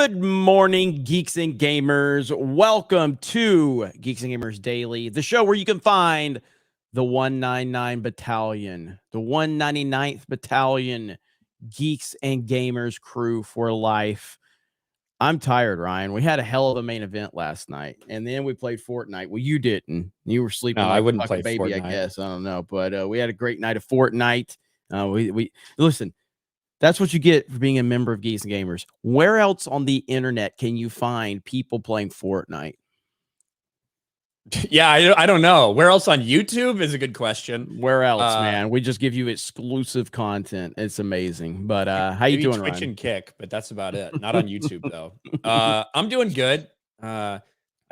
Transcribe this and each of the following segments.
Good morning, Geeks and Gamers. Welcome to Geeks and Gamers Daily, the show where you can find the 199 Battalion, the 199th Battalion Geeks and Gamers crew for life. I'm tired, Ryan. We had a hell of a main event last night, and then we played Fortnite. Well, you didn't. You were sleeping No, like I wouldn't a fucking play baby, Fortnite. I guess. I don't know, but we had a great night of Fortnite. We listen. That's what you get for being a member of Geeks and Gamers. Where else on the internet can you find people playing Fortnite? Yeah, I don't know. Where else on YouTube is a good question. Where else, man? We just give you exclusive content. It's amazing. But how you doing, Twitch Ryan? and Kick, but that's about it. Not on YouTube though. I'm doing good. I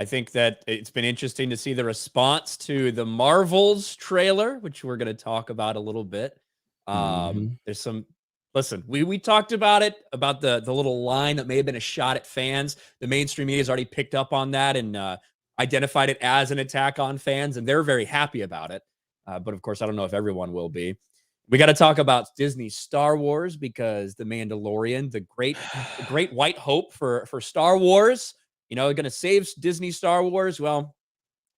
think that it's been interesting to see the response to the Marvels trailer, which we're going to talk about a little bit. There's some. Listen, we talked about it, about the little line that may have been a shot at fans. The mainstream media has already picked up on that and identified it as an attack on fans, and they're very happy about it. But of course, I don't know if everyone will be. We got to talk about Disney Star Wars because the Mandalorian, the great white hope for Star Wars, going to save Disney Star Wars. Well,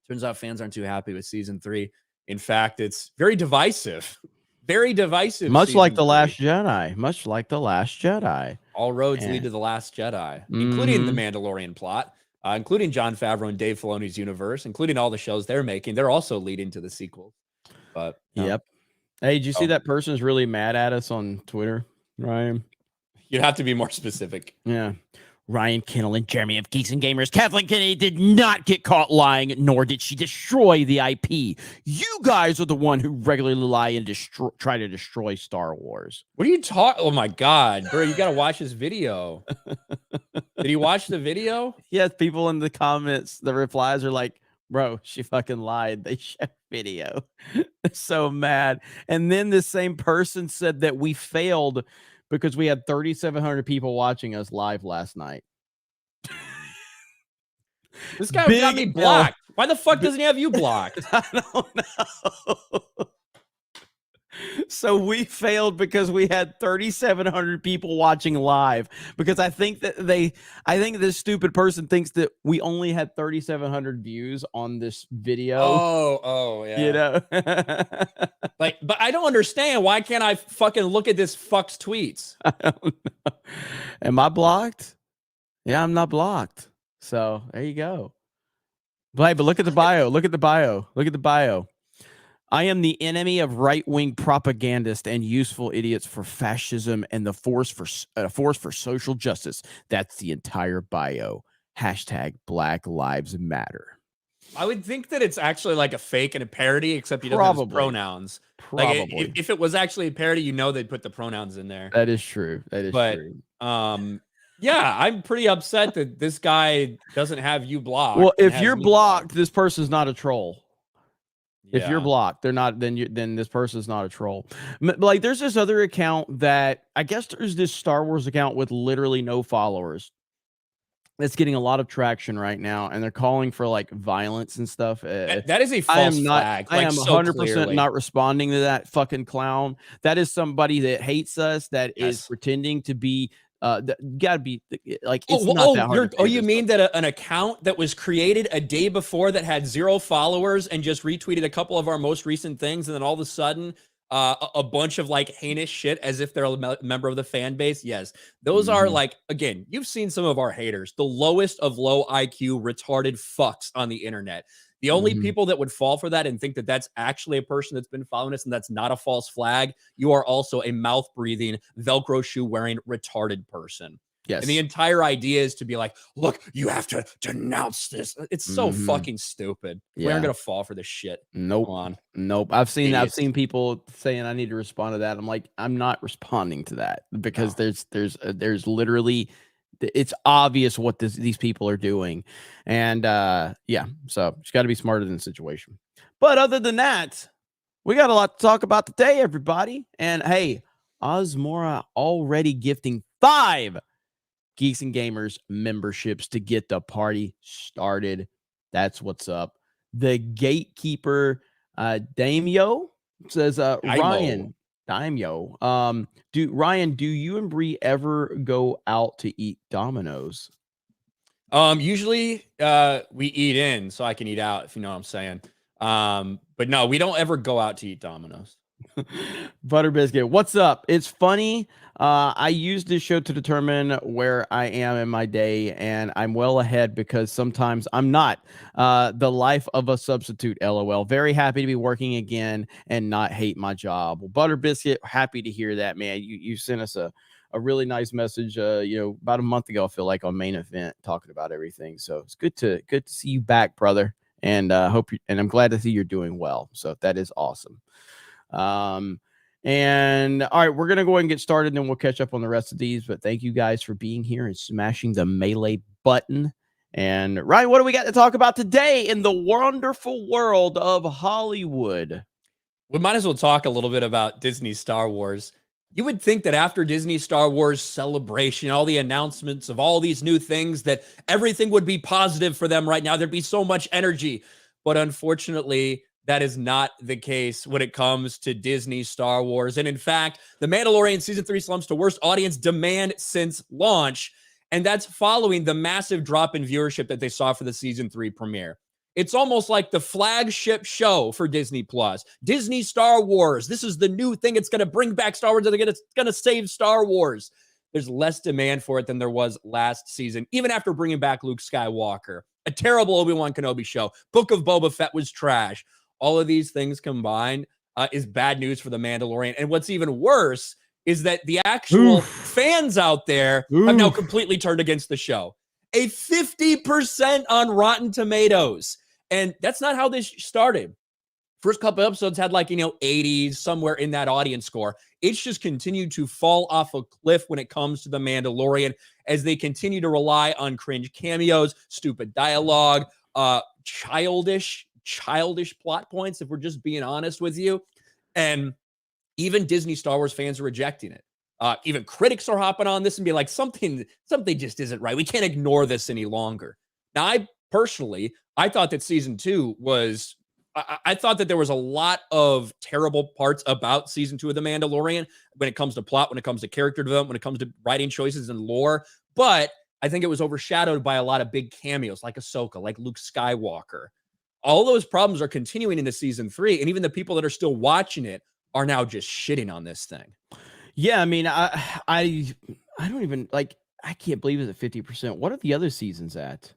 turns out fans aren't too happy with season 3. In fact, it's very divisive. Very divisive. Much like The Last Jedi. Much like The Last Jedi. All roads lead to The Last Jedi, including the Mandalorian plot, including Jon Favreau and Dave Filoni's universe, including all the shows they're making. They're also leading to the sequel. But yep. Hey, did you see that person's really mad at us on Twitter, Ryan? You'd have to be more specific. Yeah. Ryan Kennel and Jeremy of Geeks and Gamers. Kathleen Kennedy did not get caught lying, nor did she destroy the IP. You guys are the one who regularly lie and try to destroy Star Wars. What are you talking? Oh my God, bro! You got to watch this video. Did you watch the video? Yes, people in the comments, the replies are like, bro, she fucking lied. They showed video. So mad. And then this same person said that we failed because we had 3,700 people watching us live last night. This guy got me blocked. Why the fuck doesn't he have you blocked? I don't know. So we failed because we had 3,700 people watching live, because I think this stupid person thinks that we only had 3,700 views on this video. Oh, yeah. But I don't understand. Why can't I fucking look at this fuck's tweets? I don't know. Am I blocked? Yeah, I'm not blocked. So there you go. But look at the bio. Look at the bio. Look at the bio. I am the enemy of right-wing propagandists and useful idiots for fascism and the force for social justice. That's the entire bio. # Black Lives Matter. I would think that it's actually like a fake and a parody, except he doesn't have his pronouns. Probably. Like if it was actually a parody, they'd put the pronouns in there. That is true. That is true. Yeah, I'm pretty upset that this guy doesn't have you blocked. Well, if you're blocked, this person's not a troll. Yeah. If you're blocked, they're not. Then this person's not a troll. Like, there's this other account that I guess there's this Star Wars account with literally no followers that's getting a lot of traction right now, and they're calling for like violence and stuff. That is a false flag. I am 100% not responding to that fucking clown. That is somebody that hates us. That is pretending to be. Gotta be like, it's not that hard. You mean that an account that was created a day before that had 0 followers and just retweeted a couple of our most recent things, and then all of a sudden a bunch of like heinous shit as if they're a member of the fan base? Yes, those are like, again, you've seen some of our haters, the lowest of low IQ retarded fucks on the internet. The only people that would fall for that and think that that's actually a person that's been following us and that's not a false flag, you are also a mouth-breathing, Velcro shoe-wearing, retarded person. Yes. And the entire idea is to be like, look, you have to denounce this. It's so fucking stupid. We aren't going to fall for this shit. Nope. Come on. Nope. I've seen people saying I need to respond to that. I'm like, I'm not responding to that because there's literally... It's obvious what these people are doing. And yeah, so it's got to be smarter than the situation. But other than that, we got a lot to talk about today, everybody. And hey, Osmora already gifting 5 Geeks and Gamers memberships to get the party started. That's what's up. The Gatekeeper Damio says, Ryan, Daimyo. Ryan, do you and Bree ever go out to eat Domino's? Usually we eat in so I can eat out, if you know what I'm saying. But no, we don't ever go out to eat Domino's. Butter Biscuit, what's up? It's funny. I use this show to determine where I am in my day, and I'm well ahead because sometimes I'm not. The life of a substitute, LOL. Very happy to be working again and not hate my job. Well, Butter Biscuit, happy to hear that, man. You sent us a really nice message, about a month ago, I feel like, on Main Event, talking about everything. So it's good to see you back, brother. And I'm glad to see you're doing well. So that is awesome. And all right, we're gonna go ahead and get started, and then we'll catch up on the rest of these. But thank you guys for being here and smashing the melee button. And Ryan, what do we got to talk about today in the wonderful world of Hollywood? We might as well talk a little bit about Disney Star Wars. You would think that after Disney Star Wars Celebration, all the announcements of all these new things, that everything would be positive for them right now. There'd be so much energy. But unfortunately, that is not the case when it comes to Disney Star Wars. And in fact, The Mandalorian Season 3 slumps to worst audience demand since launch. And that's following the massive drop in viewership that they saw for the Season 3 premiere. It's almost like the flagship show for Disney Plus. Disney Star Wars. This is the new thing. It's going to bring back Star Wars. It's going to save Star Wars. There's less demand for it than there was last season, even after bringing back Luke Skywalker. A terrible Obi-Wan Kenobi show. Book of Boba Fett was trash. All of these things combined is bad news for The Mandalorian. And what's even worse is that the actual fans out there have now completely turned against the show. A 50% on Rotten Tomatoes. And that's not how this started. First couple episodes had 80s, somewhere in that audience score. It's just continued to fall off a cliff when it comes to The Mandalorian as they continue to rely on cringe cameos, stupid dialogue, childish plot points, if we're just being honest with you. And even Disney Star Wars fans are rejecting it. Even critics are hopping on this and be like, something just isn't right. We can't ignore this any longer. Now, I thought that season 2 was, I thought that there was a lot of terrible parts about season 2 of The Mandalorian when it comes to plot, when it comes to character development, when it comes to writing choices and lore. But I think it was overshadowed by a lot of big cameos like Ahsoka, like Luke Skywalker. All those problems are continuing into season 3. And even the people that are still watching it are now just shitting on this thing. Yeah, I mean, I don't even I can't believe it's at 50%. What are the other seasons at?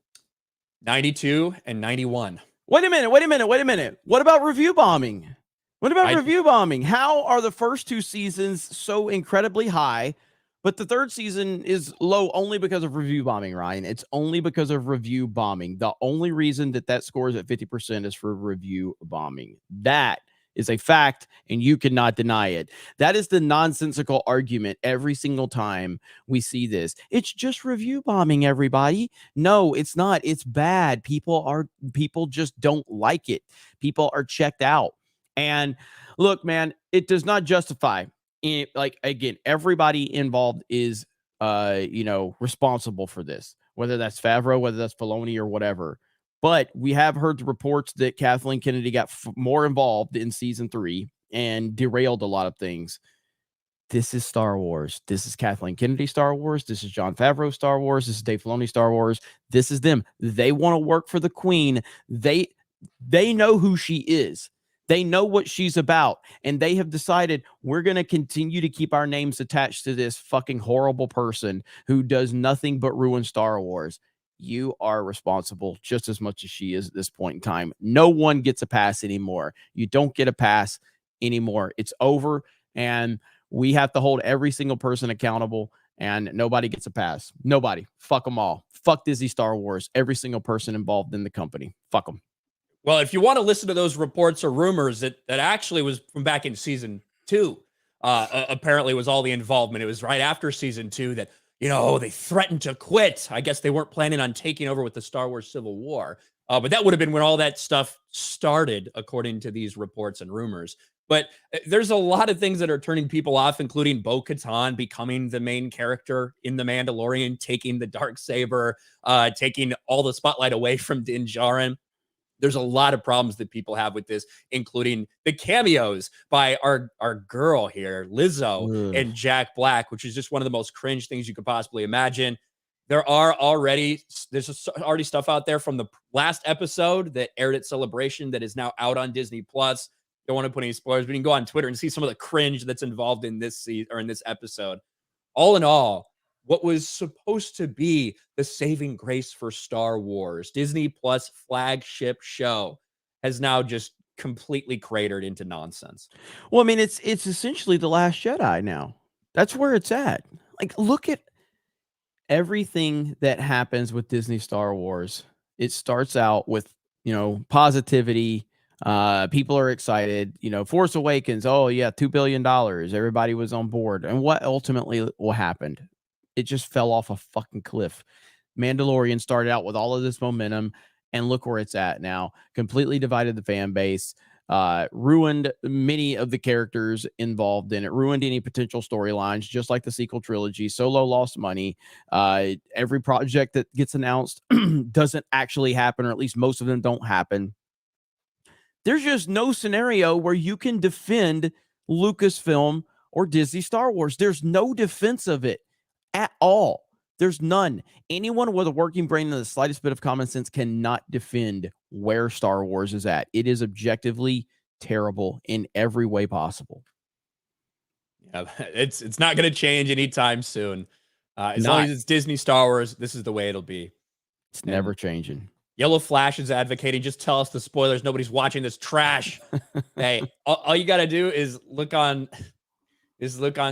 92 and 91. Wait a minute. What about review bombing? Review bombing? How are the first 2 seasons so incredibly high, but the third season is low only because of review bombing, Ryan? It's only because of review bombing. The only reason that score is at 50% is for review bombing. That is a fact, and you cannot deny it. That is the nonsensical argument every single time we see this. It's just review bombing, everybody. No, it's not. It's bad. People just don't like it. People are checked out. And look, man, it does not justify it. Again, everybody involved is responsible for this, whether that's Favreau, whether that's Filoni, or whatever. But we have heard the reports that Kathleen Kennedy got more involved in season 3 and derailed a lot of things. This is Star Wars. This is Kathleen Kennedy Star Wars. This is Jon Favreau Star Wars. This is Dave Filoni Star Wars. This is them. They want to work for the queen. They know who she is. They know what she's about. And they have decided we're going to continue to keep our names attached to this fucking horrible person who does nothing but ruin Star Wars. You are responsible just as much as she is at this point in time. No one gets a pass anymore. You don't get a pass anymore. It's over, and we have to hold every single person accountable, and nobody gets a pass. Nobody. Fuck them all. Fuck Disney Star Wars. Every single person involved in the company. Fuck them. Well, if you want to listen to those reports or rumors, that actually was from back in season 2. Apparently was all the involvement. It was right after season 2 that, they threatened to quit. I guess they weren't planning on taking over with the Star Wars Civil War. But that would have been when all that stuff started, according to these reports and rumors. But there's a lot of things that are turning people off, including Bo-Katan becoming the main character in The Mandalorian, taking the Darksaber, taking all the spotlight away from Din Djarin. There's a lot of problems that people have with this, including the cameos by our girl here, Lizzo and Jack Black, which is just one of the most cringe things you could possibly imagine. There's already stuff out there from the last episode that aired at Celebration that is now out on Disney Plus. Don't want to put any spoilers, but you can go on Twitter and see some of the cringe that's involved in this season or in this episode. All in all, what was supposed to be the saving grace for Star Wars, Disney Plus flagship show, has now just completely cratered into nonsense. Well, I mean, it's essentially The Last Jedi now. That's where it's at. Like, look at everything that happens with Disney Star Wars. It starts out with, positivity. People are excited. Force Awakens. Oh yeah, $2 billion. Everybody was on board. And what ultimately happened? It just fell off a fucking cliff. Mandalorian started out with all of this momentum, and look where it's at now. Completely divided the fan base, ruined many of the characters involved in it, ruined any potential storylines, just like the sequel trilogy. Solo lost money. Every project that gets announced doesn't actually happen, or at least most of them don't happen. There's just no scenario where you can defend Lucasfilm or Disney Star Wars. There's no defense of it at all. There's none. Anyone with a working brain and the slightest bit of common sense cannot defend where Star Wars is at. It is objectively terrible in every way possible. Yeah, it's not going to change anytime soon. As long as it's Disney Star Wars, this is the way it'll be. It's never changing. Yellow Flash is advocating, just tell us the spoilers. Nobody's watching this trash. Hey, all you got to do is look on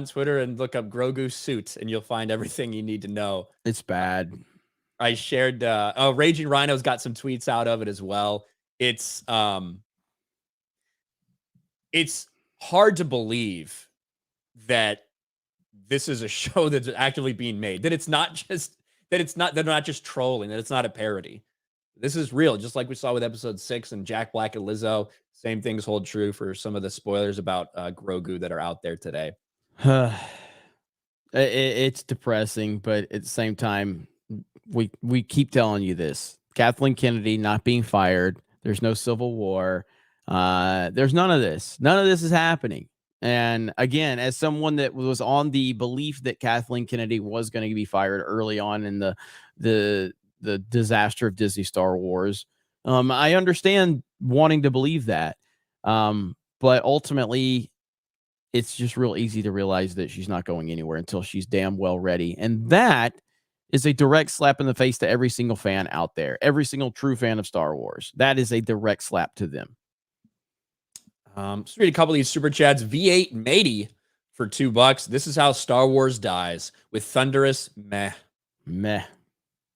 Twitter and look up Grogu's suit, and you'll find everything you need to know. It's bad. I shared, Raging Rhino's got some tweets out of it as well. It's hard to believe that this is a show that's actively being made, that they're not just trolling, that it's not a parody. This is real, just like we saw with episode 6 and Jack Black and Lizzo. Same things hold true for some of the spoilers about Grogu that are out there today. It's depressing, but at the same time, we keep telling you this. Kathleen Kennedy not being fired. There's no civil war. There's none of this. None of this is happening. And again, as someone that was on the belief that Kathleen Kennedy was going to be fired early on in the disaster of Disney Star Wars, I understand wanting to believe that. But ultimately, it's just real easy to realize that she's not going anywhere until she's damn well ready. And that is a direct slap in the face to every single fan out there, every single true fan of Star Wars. That is a direct slap to them. Let's read a couple of these super chats. V8 Matey for $2. This is how Star Wars dies, with thunderous meh.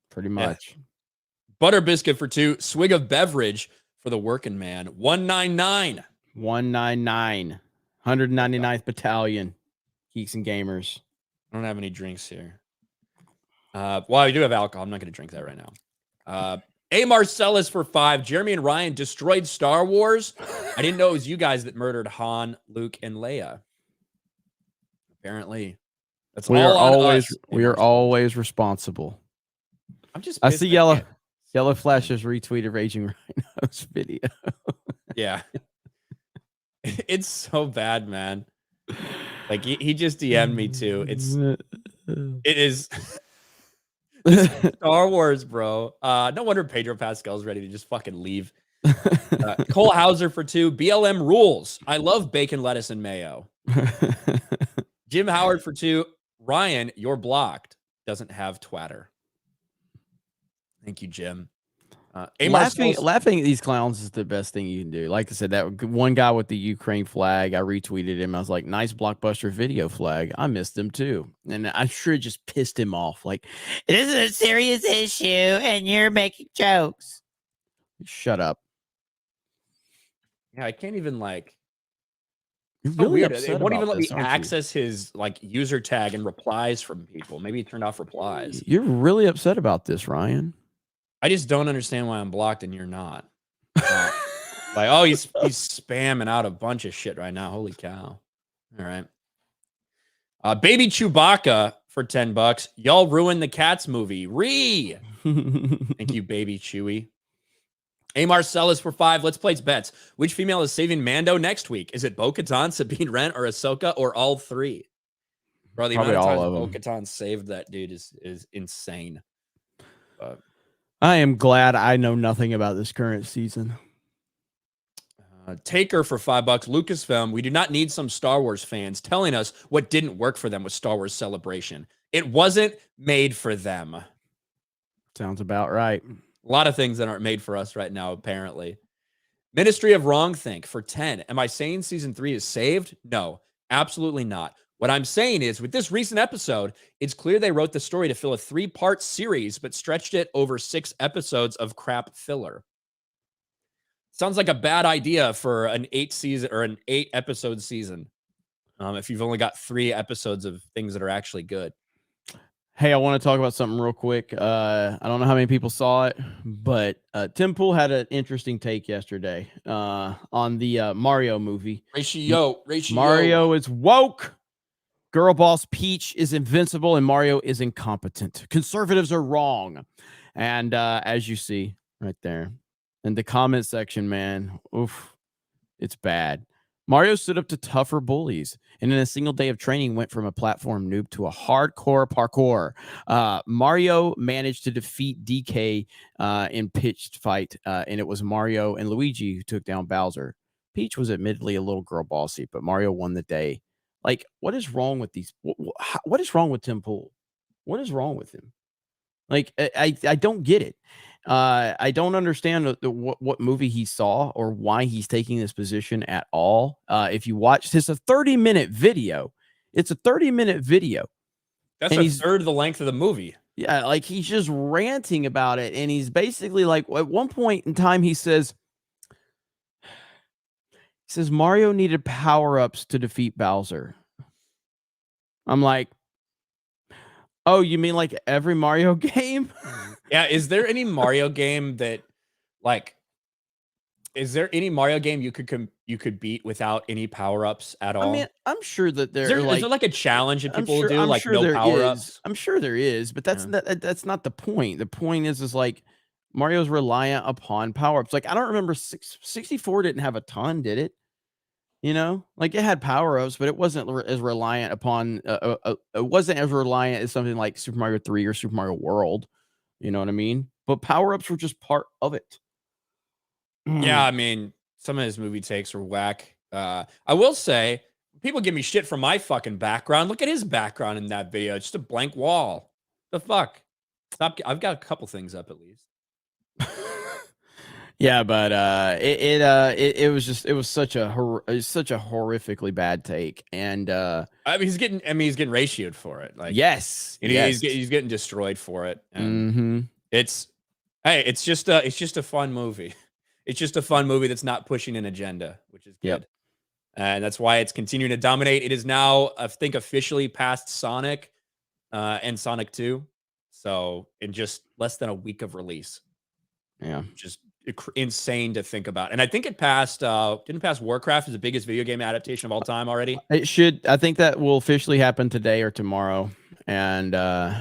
Pretty much. Butter Biscuit for 2. Swig of beverage for the working man. 199. 199th Battalion. Geeks and Gamers. I don't have any drinks here. Well, I do have alcohol. I'm not going to drink that right now. A. Marcellus for 5. Jeremy and Ryan destroyed Star Wars. I didn't know it was you guys that murdered Han, Luke, and Leia. Apparently. That's we all are on always us. we are always responsible. I see Yellow Flash has retweeted Raging Rhino's video. Yeah. It's so bad, man. Like he just DM'd me too. It is Star Wars, bro. No wonder Pedro Pascal's ready to just fucking leave. Cole Hauser for 2. BLM rules. I love bacon, lettuce, and mayo. Jim Howard for 2. Ryan, you're blocked. Doesn't have twatter. Thank you, Jim. Laughing at these clowns is the best thing you can do. Like I said, that one guy with the Ukraine flag, I retweeted him. I was like, nice Blockbuster Video flag. I missed him too. And I'm sure it just pissed him off. Like, this is a serious issue and you're making jokes. Shut up. Yeah, I can't even You're so really weird. upset It won't even about let me this, aren't you? access his user tag and replies from people. Maybe he turned off replies. You're really upset about this, Ryan. I just don't understand why I'm blocked and you're not. He's spamming out a bunch of shit right now. Holy cow. All right. Baby Chewbacca for $10. Y'all ruined the Cats movie. Thank you, Baby Chewie. A. Marcellus for 5. Let's place bets. Which female is saving Mando next week? Is it Bo-Katan, Sabine Wren, or Ahsoka, or all three? Bro, the Probably amount of all times of them. Bo-Katan saved that dude is insane. But I am glad I know nothing about this current season. Taker for $5. Lucasfilm, we do not need some Star Wars fans telling us what didn't work for them with Star Wars Celebration. It wasn't made for them. Sounds about right. A lot of things that aren't made for us right now, apparently. Ministry of Wrongthink for 10. Am I saying season 3 is saved? No, absolutely not. What I'm saying is, with this recent episode, it's clear they wrote the story to fill a 3-part series, but stretched it over 6 episodes of crap filler. Sounds like a bad idea for an 8-episode season. If you've only got 3 episodes of things that are actually good. Hey, I want to talk about something real quick. I don't know how many people saw it, but Tim Pool had an interesting take yesterday on the Mario movie. Ratio. Mario is woke. Girl boss Peach is invincible, and Mario is incompetent. Conservatives are wrong. And as you see right there in the comment section, man, oof, it's bad. Mario stood up to tougher bullies, and in a single day of training went from a platform noob to a hardcore parkour. Mario managed to defeat DK in pitched fight, and it was Mario and Luigi who took down Bowser. Peach was admittedly a little girl bossy, but Mario won the day. Like, what is wrong with these? What is wrong with Tim Pool? What is wrong with him? Like, I don't get it. I don't understand what movie he saw or why he's taking this position at all. If you watch, it's a 30-minute video. It's a 30-minute video. That's a third of the length of the movie. Yeah, like he's just ranting about it. And he's basically like, at one point in time, he says Mario needed power-ups to defeat Bowser. I'm like, oh, you mean like every Mario game? Yeah, is there any Mario game that, like, is there any Mario game you could beat without any power-ups at all? I mean, I'm sure that is there like a challenge that people do, like sure no power-ups? I'm sure there is, but that's not the point. The point is like Mario's reliant upon power-ups. Like, I don't remember 64 didn't have a ton, did it? You know, like it had power-ups, but it wasn't as reliant upon it wasn't as reliant as something like Super Mario 3 or Super Mario World. You know what I mean? But power-ups were just part of it. Yeah, I mean, some of his movie takes are whack. I will say, people give me shit for my fucking background. Look at his background in that video. It's just a blank wall. The fuck? Stop. I've got a couple things up at least. Yeah, but it was such a horrifically bad take, and I mean, he's getting ratioed for it. Like, yes, he's getting destroyed for it. And it's just a fun movie. It's just a fun movie that's not pushing an agenda, which is good. Yep. And that's why it's continuing to dominate. It is now, I think, officially past Sonic and Sonic 2. So in just less than a week of release. Yeah. Just insane to think about. And I think it passed, didn't pass Warcraft as the biggest video game adaptation of all time already. It should. I think that will officially happen today or tomorrow. And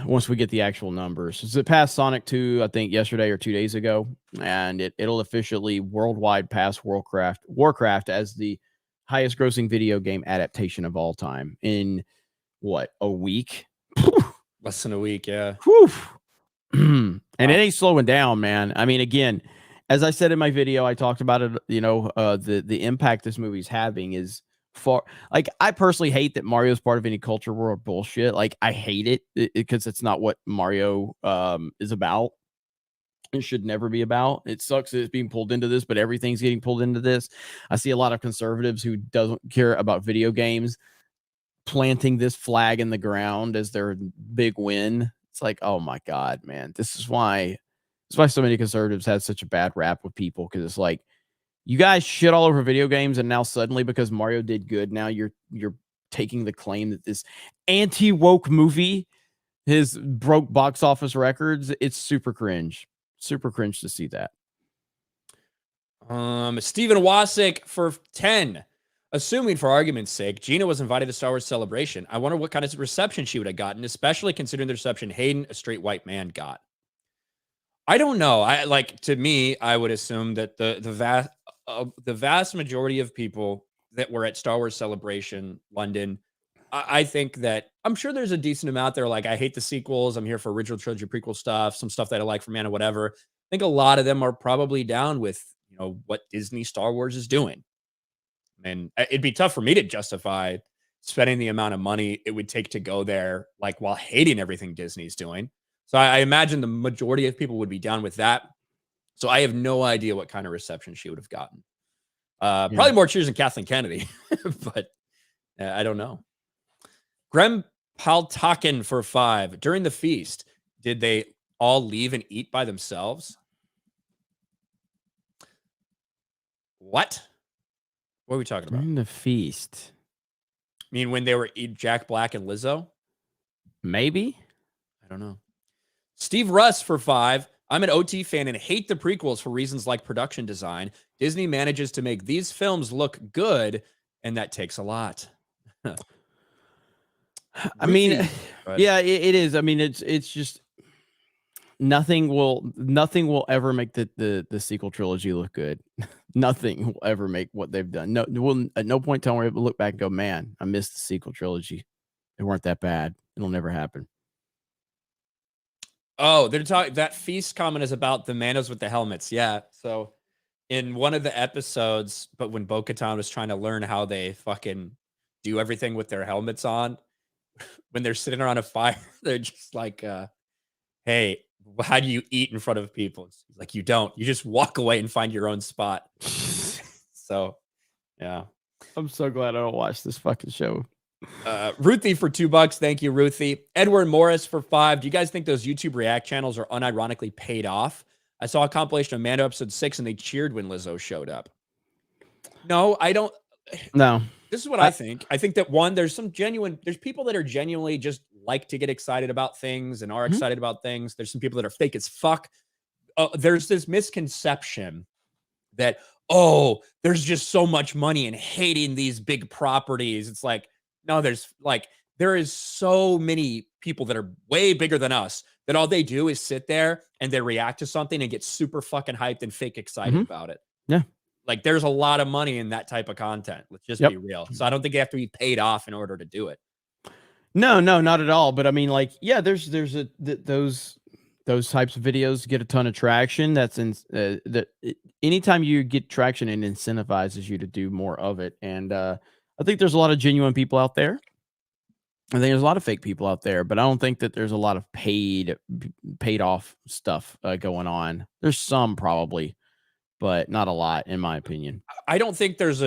once we get the actual numbers, so it passed Sonic 2, I think yesterday or 2 days ago, and it'll officially worldwide pass Warcraft as the highest grossing video game adaptation of all time in what, a week? Less than a week, yeah. And it ain't slowing down, man. I mean, again, as I said in my video, I talked about it, you know, the impact this movie's having is far. Like, I personally hate that Mario's part of any culture war bullshit. Like, I hate it because it's not what Mario is about. It should never be about. It sucks that it's being pulled into this, but everything's getting pulled into this. I see a lot of conservatives who don't care about video games planting this flag in the ground as their big win. It's like, oh my God, man. This is why so many conservatives had such a bad rap with people, because it's like, you guys shit all over video games, and now suddenly because Mario did good, now you're taking the claim that this anti-woke movie has broke box office records. It's super cringe. Super cringe to see that. Stephen Wasik for 10. Assuming, for argument's sake, Gina was invited to Star Wars Celebration, I wonder what kind of reception she would have gotten, especially considering the reception Hayden, a straight white man, got. I don't know. I like to me, I would assume that the vast majority of people that were at Star Wars Celebration London, I think that I'm sure there's a decent amount there. Like, I hate the sequels. I'm here for original trilogy prequel stuff, some stuff that I like from Man or whatever. I think a lot of them are probably down with what Disney Star Wars is doing. And it'd be tough for me to justify spending the amount of money it would take to go there, like while hating everything Disney's doing. So I imagine the majority of people would be down with that. So I have no idea what kind of reception she would have gotten. Probably more cheers than Kathleen Kennedy, but I don't know. Grem Paltakin for 5. During the feast, did they all leave and eat by themselves? What? What are we talking about? During the feast. I mean, when they were eating Jack Black and Lizzo? Maybe. I don't know. Steve Russ for 5. I'm an OT fan and hate the prequels for reasons like production design. Disney manages to make these films look good, and that takes a lot. I mean, yeah, it is. I mean, it's just nothing will ever make the sequel trilogy look good. Nothing will ever make what they've done. No, we'll at no point in time we're able to look back and go, man, I missed the sequel trilogy. They weren't that bad. It'll never happen. Oh, they're talking. That feast comment is about the Mandos with the helmets. Yeah. So in one of the episodes, but when Bo-Katan was trying to learn how they fucking do everything with their helmets on, when they're sitting around a fire, they're just like, hey, how do you eat in front of people? It's like, you don't. You just walk away and find your own spot. So, yeah. I'm so glad I don't watch this fucking show. Ruthie for $2. Thank you, Ruthie. Edward Morris for 5. Do you guys think those YouTube React channels are unironically paid off? I saw a compilation of Mando episode 6 and they cheered when Lizzo showed up. No, I don't. No. This is what I think. I think that there's people that are genuinely just like to get excited about things and are excited about things. There's some people that are fake as fuck. There's this misconception that, there's just so much money in hating these big properties. It's like, no, there is so many people that are way bigger than us that all they do is sit there and they react to something and get super fucking hyped and fake excited about it. Yeah. Like, there's a lot of money in that type of content. Let's just be real. So I don't think you have to be paid off in order to do it. No, not at all. But I mean, like, yeah, there's those types of videos get a ton of traction. That's anytime you get traction, it incentivizes you to do more of it. And I think there's a lot of genuine people out there. I think there's a lot of fake people out there, but I don't think that there's a lot of paid off stuff going on. There's some probably, but not a lot, in my opinion. I don't think there's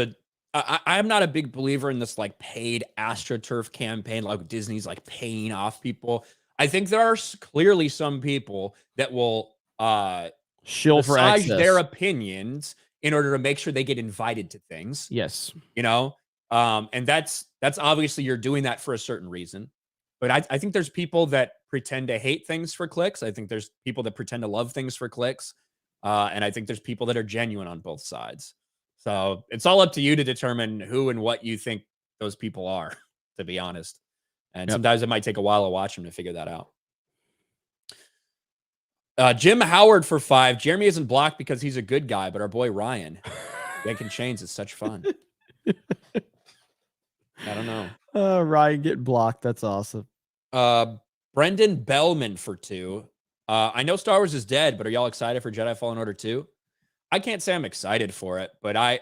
I'm not a big believer in this like paid AstroTurf campaign, like Disney's like paying off people. I think there are clearly some people that will shill for access their opinions in order to make sure they get invited to things. Yes. And that's obviously you're doing that for a certain reason. But I think there's people that pretend to hate things for clicks. I think there's people that pretend to love things for clicks. And I think there's people that are genuine on both sides. So it's all up to you to determine who and what you think those people are, to be honest. And sometimes it might take a while to watch them to figure that out. Jim Howard for 5. Jeremy isn't blocked because he's a good guy, but our boy Ryan, yanking chains is such fun. I don't know. Ryan getting blocked. That's awesome. Brendan Bellman for 2. I know Star Wars is dead, but are y'all excited for Jedi Fallen Order 2? I can't say I'm excited for it, but I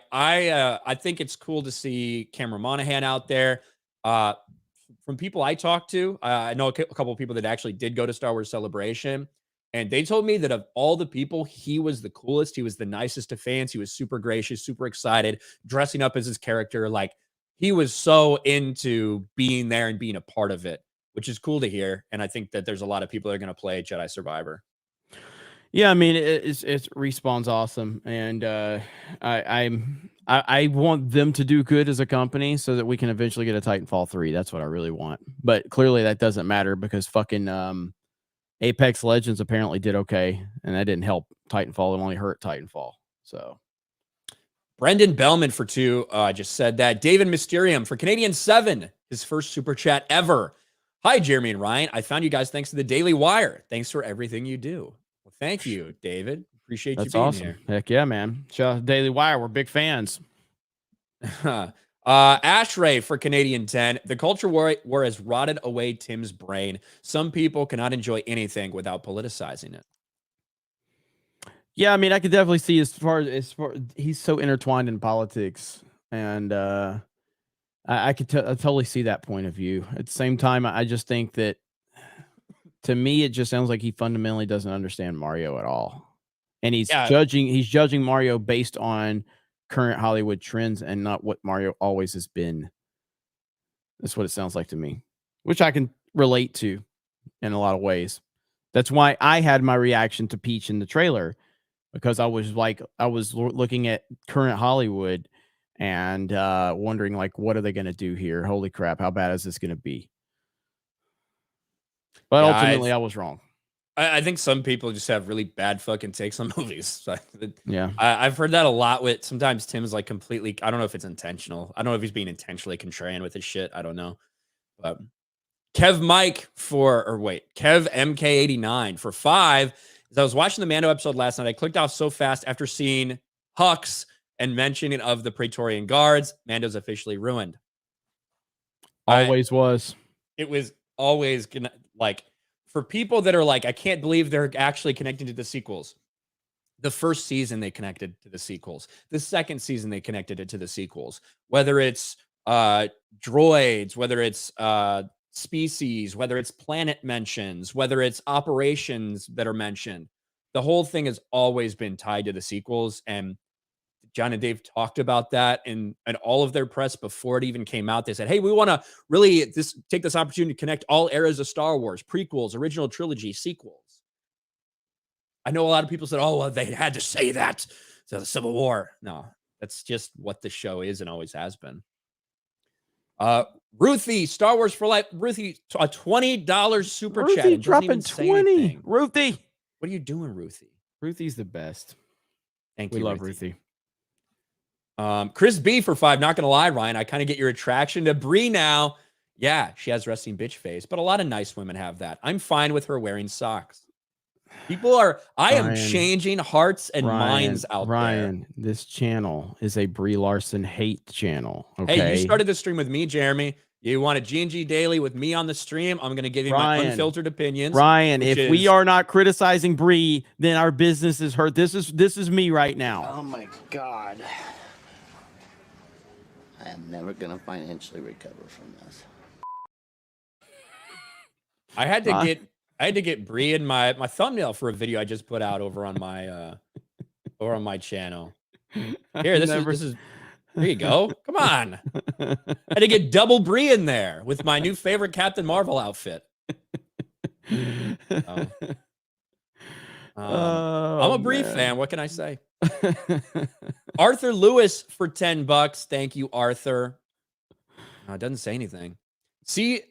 think it's cool to see Cameron Monaghan out there. From people I talked to, I know a couple of people that actually did go to Star Wars Celebration, and they told me that of all the people, he was the coolest. He was the nicest to fans. He was super gracious, super excited, dressing up as his character. Like, he was so into being there and being a part of it, which is cool to hear. And I think that there's a lot of people that are going to play Jedi Survivor. Yeah, I mean, it's Respawn's awesome, and I want them to do good as a company so that we can eventually get a Titanfall 3. That's what I really want. But clearly that doesn't matter because fucking Apex Legends apparently did okay, and that didn't help Titanfall. It only hurt Titanfall. So Brendan Bellman for 2. I just said that. David Mysterium for Canadian 7, his first super chat ever. Hi, Jeremy and Ryan. I found you guys thanks to the Daily Wire. Thanks for everything you do. Well, Thank you, David. Appreciate you That's being awesome. here. Heck yeah, man. Shout out Daily Wire. We're big fans. Ashray for Canadian 10. The culture war has rotted away Tim's brain. Some people cannot enjoy anything without politicizing it. Yeah, I mean, I could definitely see as far he's so intertwined in politics, and I could I totally see that point of view. At the same time, I just think that to me, it just sounds like he fundamentally doesn't understand Mario at all, and he's judging Mario based on current Hollywood trends and not what Mario always has been. That's what it sounds like to me, which I can relate to in a lot of ways. That's why I had my reaction to Peach in the trailer, because I was looking at current Hollywood and wondering, like, what are they going to do here? Holy crap, how bad is this going to be? But ultimately, I was wrong. I think some people just have really bad fucking takes on movies. So yeah, I've heard that a lot. With sometimes Tim's like completely. I don't know if it's intentional. I don't know if he's being intentionally contrarian with his shit. I don't know. But Kev MK89 for 5. As I was watching the Mando episode last night, I clicked off so fast after seeing Hux and mentioning of the Praetorian Guards. Mando's officially ruined. Always was. It was always gonna, like, for people that are like, I can't believe they're actually connecting to the sequels. The first season they connected to the sequels. The second season they connected it to the sequels. Whether it's droids, whether it's species, whether it's planet mentions, whether it's operations that are mentioned, the whole thing has always been tied to the sequels. And John and Dave talked about that in all of their press before it even came out. They said, hey, we want to really take this opportunity to connect all eras of Star Wars, prequels, original trilogy, sequels. I know a lot of people said, oh, well, they had to say that to the Civil War. No, that's just what the show is and always has been. Ruthie, Star Wars for Life. Ruthie, a $20 super chat. Ruthie dropping 20. Ruthie. What are you doing, Ruthie? Ruthie's the best. Thank you. We love Ruthie. Chris B for 5. Not gonna lie, Ryan, I kind of get your attraction to Brie now. Yeah, she has resting bitch face, but a lot of nice women have that. I'm fine with her wearing socks. I am changing hearts and minds out there. Ryan, this channel is a Brie Larson hate channel. Okay. Hey, you started the stream with me, Jeremy. You want a G&G Daily with me on the stream? I'm going to give you my unfiltered opinions. Ryan, if we are not criticizing Brie, then our business is hurt. This is me right now. Oh my God. I am never going to financially recover from this. I had to get Brie in my thumbnail for a video I just put out over on my channel. Here, this is there you go. Come on. I had to get double Brie in there with my new favorite Captain Marvel outfit. I'm a Brie fan. What can I say? Arthur Lewis for $10. Thank you, Arthur. It doesn't say anything. CC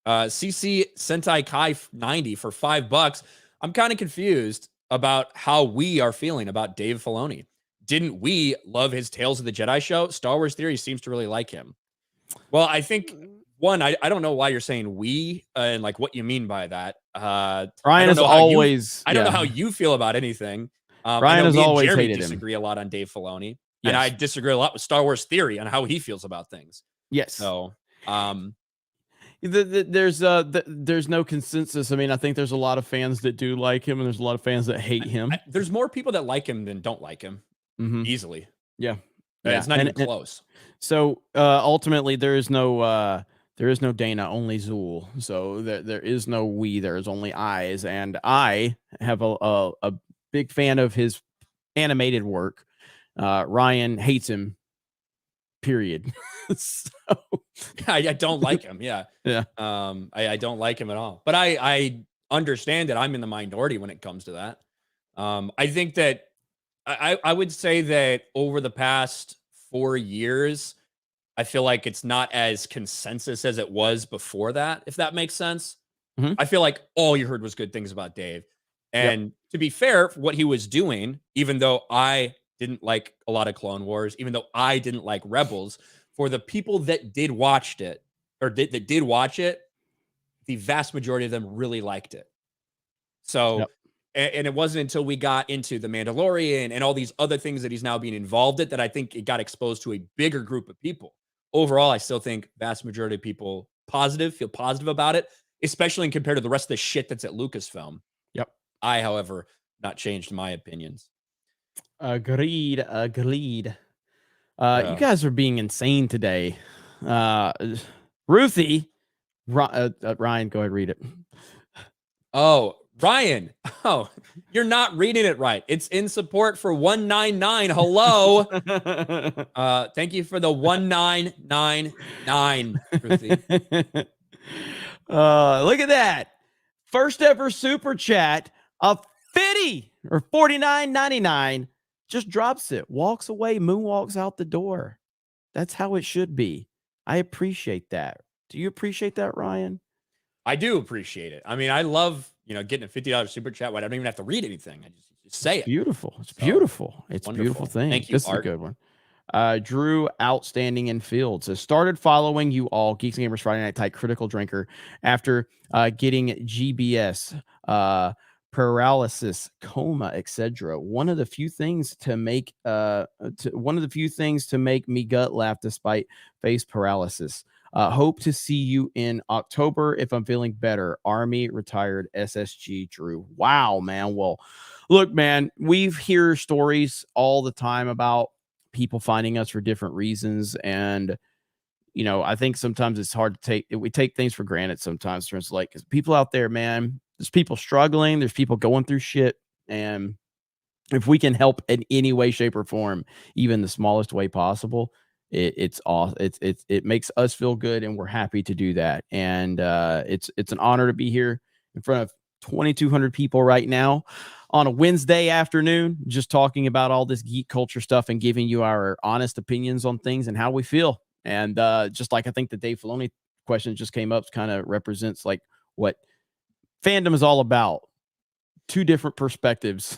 Sentai Kai 90 for $5. I'm kind of confused about how we are feeling about Dave Filoni. Didn't we love his Tales of the Jedi show? Star Wars Theory seems to really like him. Well, I think I don't know why you're saying we and like what you mean by that. Ryan is always. I don't know how you feel about anything. Ryan has always hated him. Disagree a lot on Dave Filoni, and I disagree a lot with Star Wars Theory on how he feels about things. Yes. So, there's no consensus. I mean, I think there's a lot of fans that do like him, and there's a lot of fans that hate him. There's more people that like him than don't like him. Easily. Yeah. It's not even close. So ultimately, there is no Dana, only Zool. So there is no we. There is only I's, and I have a big fan of his animated work. Ryan hates him. Period. So I don't like him. Yeah. Yeah. I don't like him at all. But I understand that I'm in the minority when it comes to that. I think that I would say that over the past 4 years, I feel like it's not as consensus as it was before that, if that makes sense. I feel like all you heard was good things about Dave. And to be fair, for what he was doing, even though I didn't like a lot of Clone Wars, even though I didn't like Rebels, for the people that did watch it, the vast majority of them really liked it. So And it wasn't until we got into the Mandalorian and all these other things that he's now being involved in that I think it got exposed to a bigger group of people. Overall, I still think vast majority of people feel positive about it, especially in compared to the rest of the shit that's at Lucasfilm. Yep. I, however, not changed my opinions. Agreed. You guys are being insane today. Ruthie, Ryan, go ahead, read it. Oh, Ryan. Oh, you're not reading it right. It's in support for 199. Hello. Thank you for the 1999. Ruthie. Look at that. First ever super chat of 50 or 49.99. Just drops it, walks away, moonwalks out the door. That's how it should be. I appreciate that. Do you appreciate that, Ryan? I do appreciate it. I mean, I love, getting a $50 super chat. I don't even have to read anything. I just say it. Beautiful. It's beautiful. It's a beautiful thing. Thank you, this Art. is a good one. Drew Outstanding in Fields has started following you all, Geeks and Gamers Friday Night Type Critical Drinker, after getting GBS, paralysis, coma, etc. One of the few things to make me gut laugh despite face paralysis. Hope to see you in October if I'm feeling better. Army retired SSG Drew. Wow, man. Well, look, man, we hear stories all the time about people finding us for different reasons. And, I think sometimes it's hard to we take things for granted sometimes. For instance, like people out there, man, there's people struggling, there's people going through shit. And if we can help in any way, shape, or form, even the smallest way possible, it's awesome. It makes us feel good, and we're happy to do that. And it's an honor to be here in front of 2,200 people right now on a Wednesday afternoon, just talking about all this geek culture stuff and giving you our honest opinions on things and how we feel. And just like I think the Dave Filoni question just came up, kind of represents like what fandom is all about. Two different perspectives,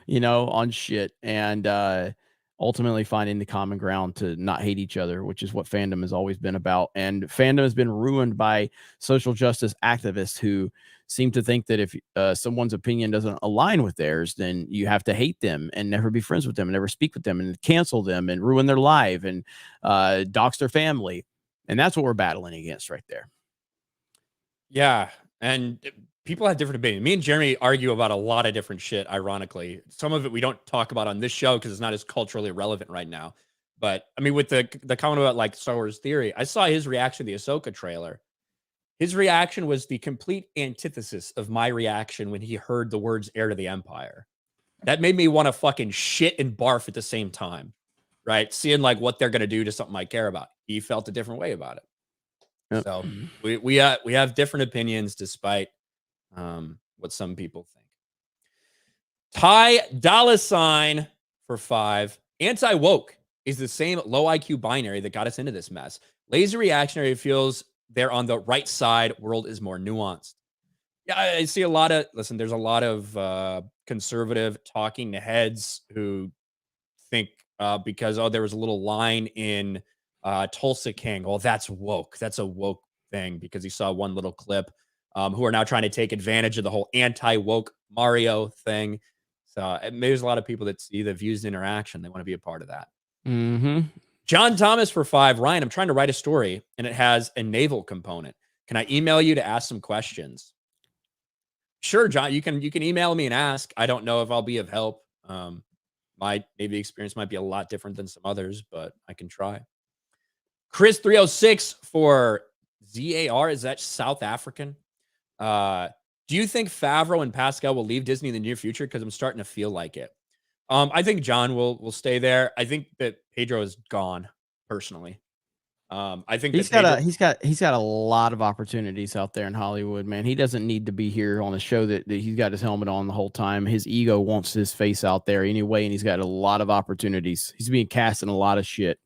on shit, and ultimately finding the common ground to not hate each other, which is what fandom has always been about. And fandom has been ruined by social justice activists who seem to think that if someone's opinion doesn't align with theirs, then you have to hate them and never be friends with them and never speak with them and cancel them and ruin their life and dox their family. And that's what we're battling against right there. Yeah. And people have different opinions. Me and Jeremy argue about a lot of different shit, ironically. Some of it we don't talk about on this show because it's not as culturally relevant right now. But I mean, with the comment about like Star Wars Theory, I saw his reaction to the Ahsoka trailer. His reaction was the complete antithesis of my reaction when he heard the words heir to the Empire. That made me want to fucking shit and barf at the same time, right? Seeing like what they're going to do to something I care about. He felt a different way about it. Yep. So we have different opinions despite what some people think. Ty $sign for 5. Anti-woke is the same low IQ binary that got us into this mess. Lazy reactionary feels they're on the right side. World is more nuanced. Yeah, I see a lot of, there's a lot of conservative talking heads who think because, there was a little line in Tulsa King. Well, that's woke. That's a woke thing because he saw one little clip. Who are now trying to take advantage of the whole anti-woke Mario thing. So there's a lot of people that see the views and interaction. They want to be a part of that. Mm-hmm. John Thomas for 5. Ryan, I'm trying to write a story and it has a naval component. Can I email you to ask some questions? Sure, John, you can email me and ask. I don't know if I'll be of help. My Navy experience might be a lot different than some others, but I can try. Chris 306 for ZAR. Is that South African? Do you think Favreau and Pascal will leave Disney in the near future? Because I'm starting to feel like it. I think John will stay there. I think that Pedro is gone personally. I think he's got a lot of opportunities out there in Hollywood, man. He doesn't need to be here on a show that he's got his helmet on the whole time. His ego wants his face out there anyway, and he's got a lot of opportunities. He's being cast in a lot of shit.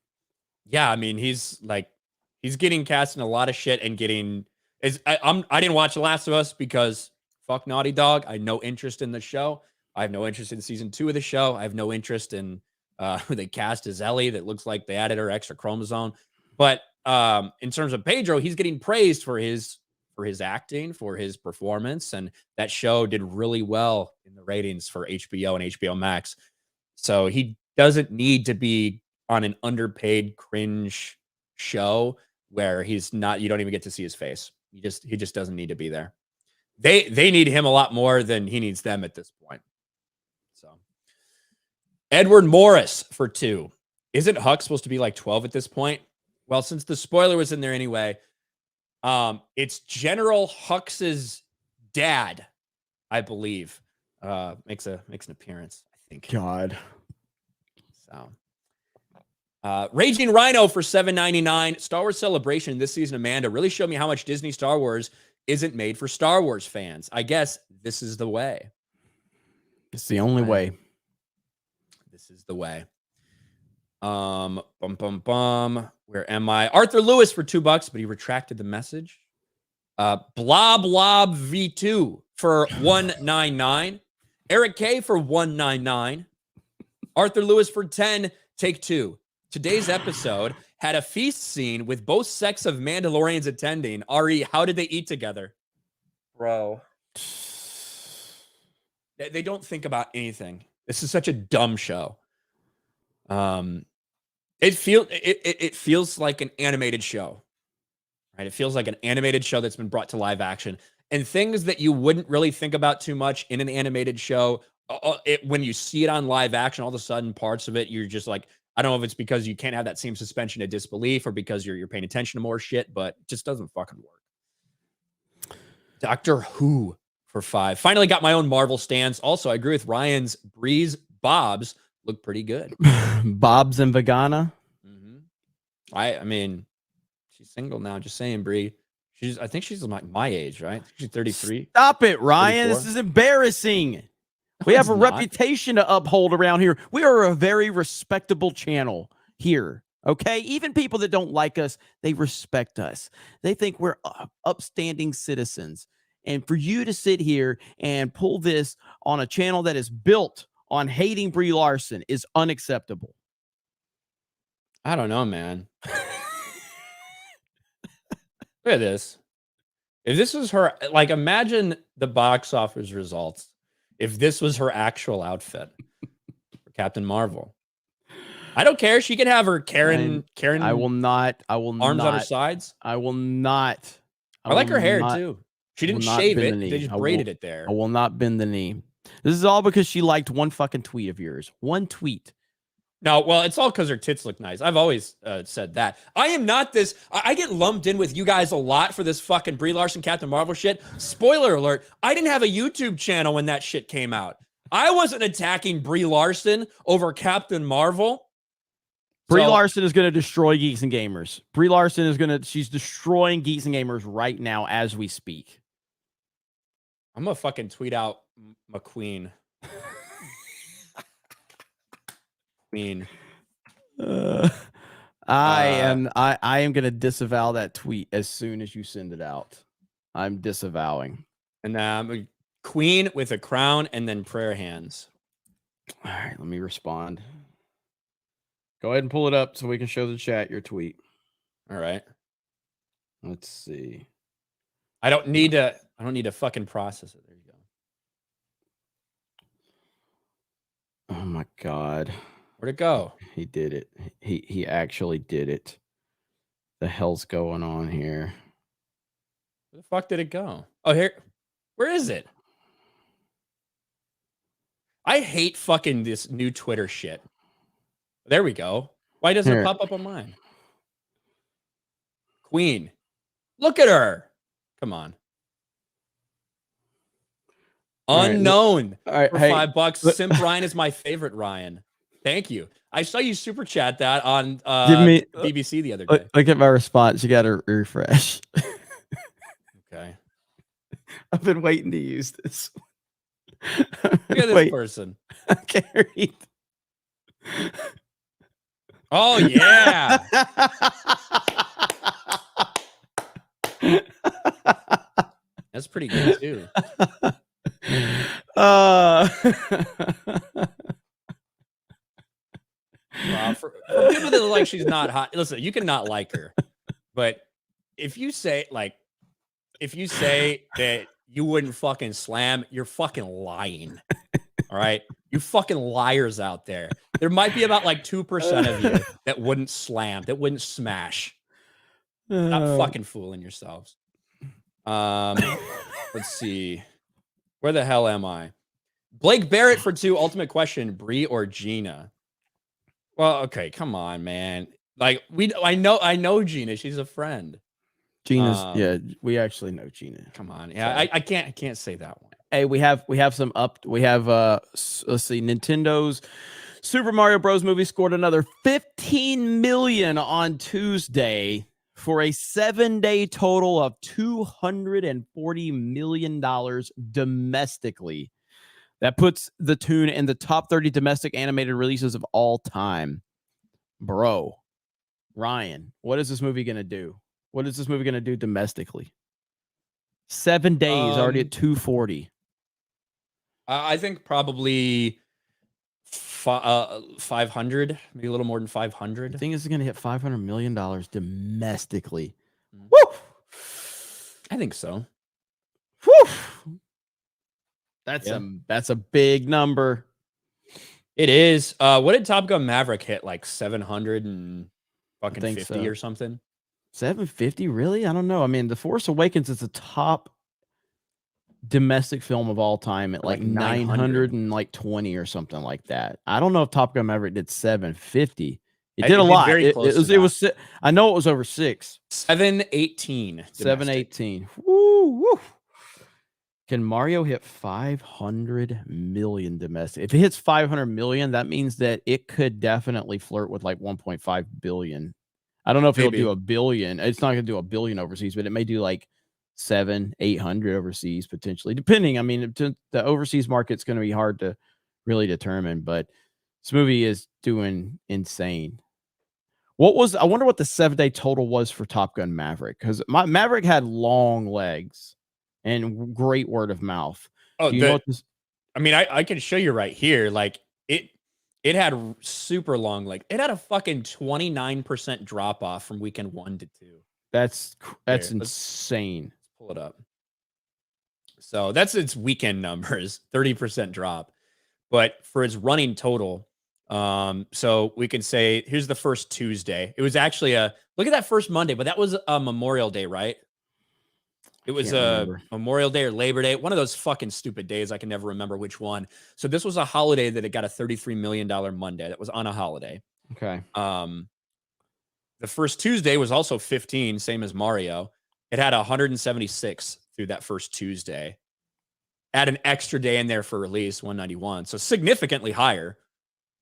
Yeah, I mean, he's getting cast in a lot of shit and getting. I didn't watch The Last of Us because fuck Naughty Dog. I have no interest in the show. I have no interest in season 2 of the show. I have no interest in who they cast as Ellie. That looks like they added her extra chromosome. But in terms of Pedro, he's getting praised for his for his acting, for his performance, and that show did really well in the ratings for HBO and HBO Max. So he doesn't need to be on an underpaid cringe show where he's not, you don't even get to see his face. He just doesn't need to be there. They need him a lot more than he needs them at this point. So Edward Morris for 2. Isn't Huck supposed to be like 12 at this point? Well, since the spoiler was in there anyway, it's General Hux's dad, I believe, makes an appearance, I think. God. So Raging Rhino for $7.99. Star Wars Celebration this season, Amanda, really showed me how much Disney Star Wars isn't made for Star Wars fans. I guess this is the way. It's the only way. This is the way. Where am I? Arthur Lewis for $2, but he retracted the message. Blob V2 for $1.99. Eric K for $1.99. Arthur Lewis for 10. Take 2. Today's episode had a feast scene with both sects of Mandalorians attending. Ari, how did they eat together? Bro. They don't think about anything. This is such a dumb show. It feels like an animated show. Right? It feels like an animated show that's been brought to live action. And things that you wouldn't really think about too much in an animated show, when you see it on live action, all of a sudden parts of it, you're just like, I don't know if it's because you can't have that same suspension of disbelief or because you're paying attention to more shit, but it just doesn't fucking work. Doctor Who for 5. Finally got my own Marvel stands. Also, I agree with Ryan's Breeze Bobs look pretty good. Bob's and Vegana. Mm-hmm. I mean, she's single now. Just saying, Bree. I think she's like my age, right? She's 33. Stop it, Ryan. 34. This is embarrassing. We have a reputation to uphold around here. We are a very respectable channel here. Okay. Even people that don't like us, they respect us. They think we're upstanding citizens. And for you to sit here and pull this on a channel that is built on hating Brie Larson is unacceptable. I don't know, man. Look at this. If this was her, like, imagine the box office results if this was her actual outfit for Captain Marvel. I don't care. She can have her Karen. I will not. Arms on her sides. I will not. I like her hair too. She didn't shave it. They just braided it there. I will not bend the knee. This is all because she liked one fucking tweet of yours. One tweet. No, well, it's all because her tits look nice. I've always said that. I am not this. I get lumped in with you guys a lot for this fucking Brie Larson Captain Marvel shit. Spoiler alert, I didn't have a YouTube channel when that shit came out. I wasn't attacking Brie Larson over Captain Marvel. Brie Larson is going to destroy Geeks and Gamers. Brie Larson is she's destroying Geeks and Gamers right now as we speak. I'm going to fucking tweet out McQueen. I am going to disavow that tweet as soon as you send it out. I'm disavowing. And queen with a crown and then prayer hands. All right, let me respond. Go ahead and pull it up so we can show the chat your tweet. All right. Let's see. I don't need to fucking process it. There you go. Oh my God. Where'd it go? He did it. He actually did it. The hell's going on here? Where the fuck did it go? Oh, here. Where is it? I hate fucking this new Twitter shit. There we go. Why doesn't it pop up on mine? Queen. Look at her. Come on. Unknown. All right, for $5. Simp Ryan is my favorite Ryan. Thank you. I saw you super chat that on BBC the other day. Look at my response. You got to refresh. Okay. I've been waiting to use this. Look at this person. I can't read. Oh, yeah. That's pretty good, too. For people that look like she's not hot, listen, you can not like her. But if you say, like, if you say that you wouldn't fucking slam, you're fucking lying. All right. You fucking liars out there. There might be about like 2% of you that wouldn't slam, that wouldn't smash. Stop fucking fooling yourselves. Let's see. Where the hell am I? Blake Barrett for 2. Ultimate question: Brie or Gina? Well, okay, come on, man. Like I know Gina. She's a friend. Gina's yeah. We actually know Gina. Come on, yeah. I can't say that one. Hey, we have some let's see, Nintendo's Super Mario Bros. Movie scored another 15 million on Tuesday for a 7-day total of $240 million domestically. That puts the tune in the top 30 domestic animated releases of all time. Bro, Ryan, what is this movie going to do? What is this movie going to do domestically? 7 days, already at 240. I think probably 500, maybe a little more than 500. I think it's going to hit $500 million domestically. Mm. Woo! I think so. Woo! That's a big number. It is. What did Top Gun Maverick hit? Like 750 or something? 750, really? I don't know. I mean, The Force Awakens is the top domestic film of all time at like 920 or something like that. I don't know if Top Gun Maverick did 750. It did a lot. It was I know it was over 6. 718. 718. Woo, woo. Can Mario hit 500 million domestic? If it hits 500 million, that means that it could definitely flirt with like 1.5 billion. I don't know if it'll do a billion. It's not going to do a billion overseas, but it may do like 700-800 overseas potentially, depending. I mean, the overseas market's going to be hard to really determine, but this movie is doing insane. I wonder what the 7-day total was for Top Gun Maverick, because Maverick had long legs and great word of mouth. Oh, I mean, I can show you right here. Like it had super long leg. It had a fucking 29% drop off from weekend 1 to 2. That's insane. Let's pull it up. So that's its weekend numbers, 30% drop. But for its running total, so we can say here's the first Tuesday. It was actually look at that first Monday, but that was a Memorial Day, right? It was a Memorial Day or Labor Day, one of those fucking stupid days. I can never remember which one. So this was a holiday that it got a $33 million Monday. That was on a holiday. Okay. The first Tuesday was also 15, same as Mario. It had 176 through that first Tuesday. Add an extra day in there for release, 191. So significantly higher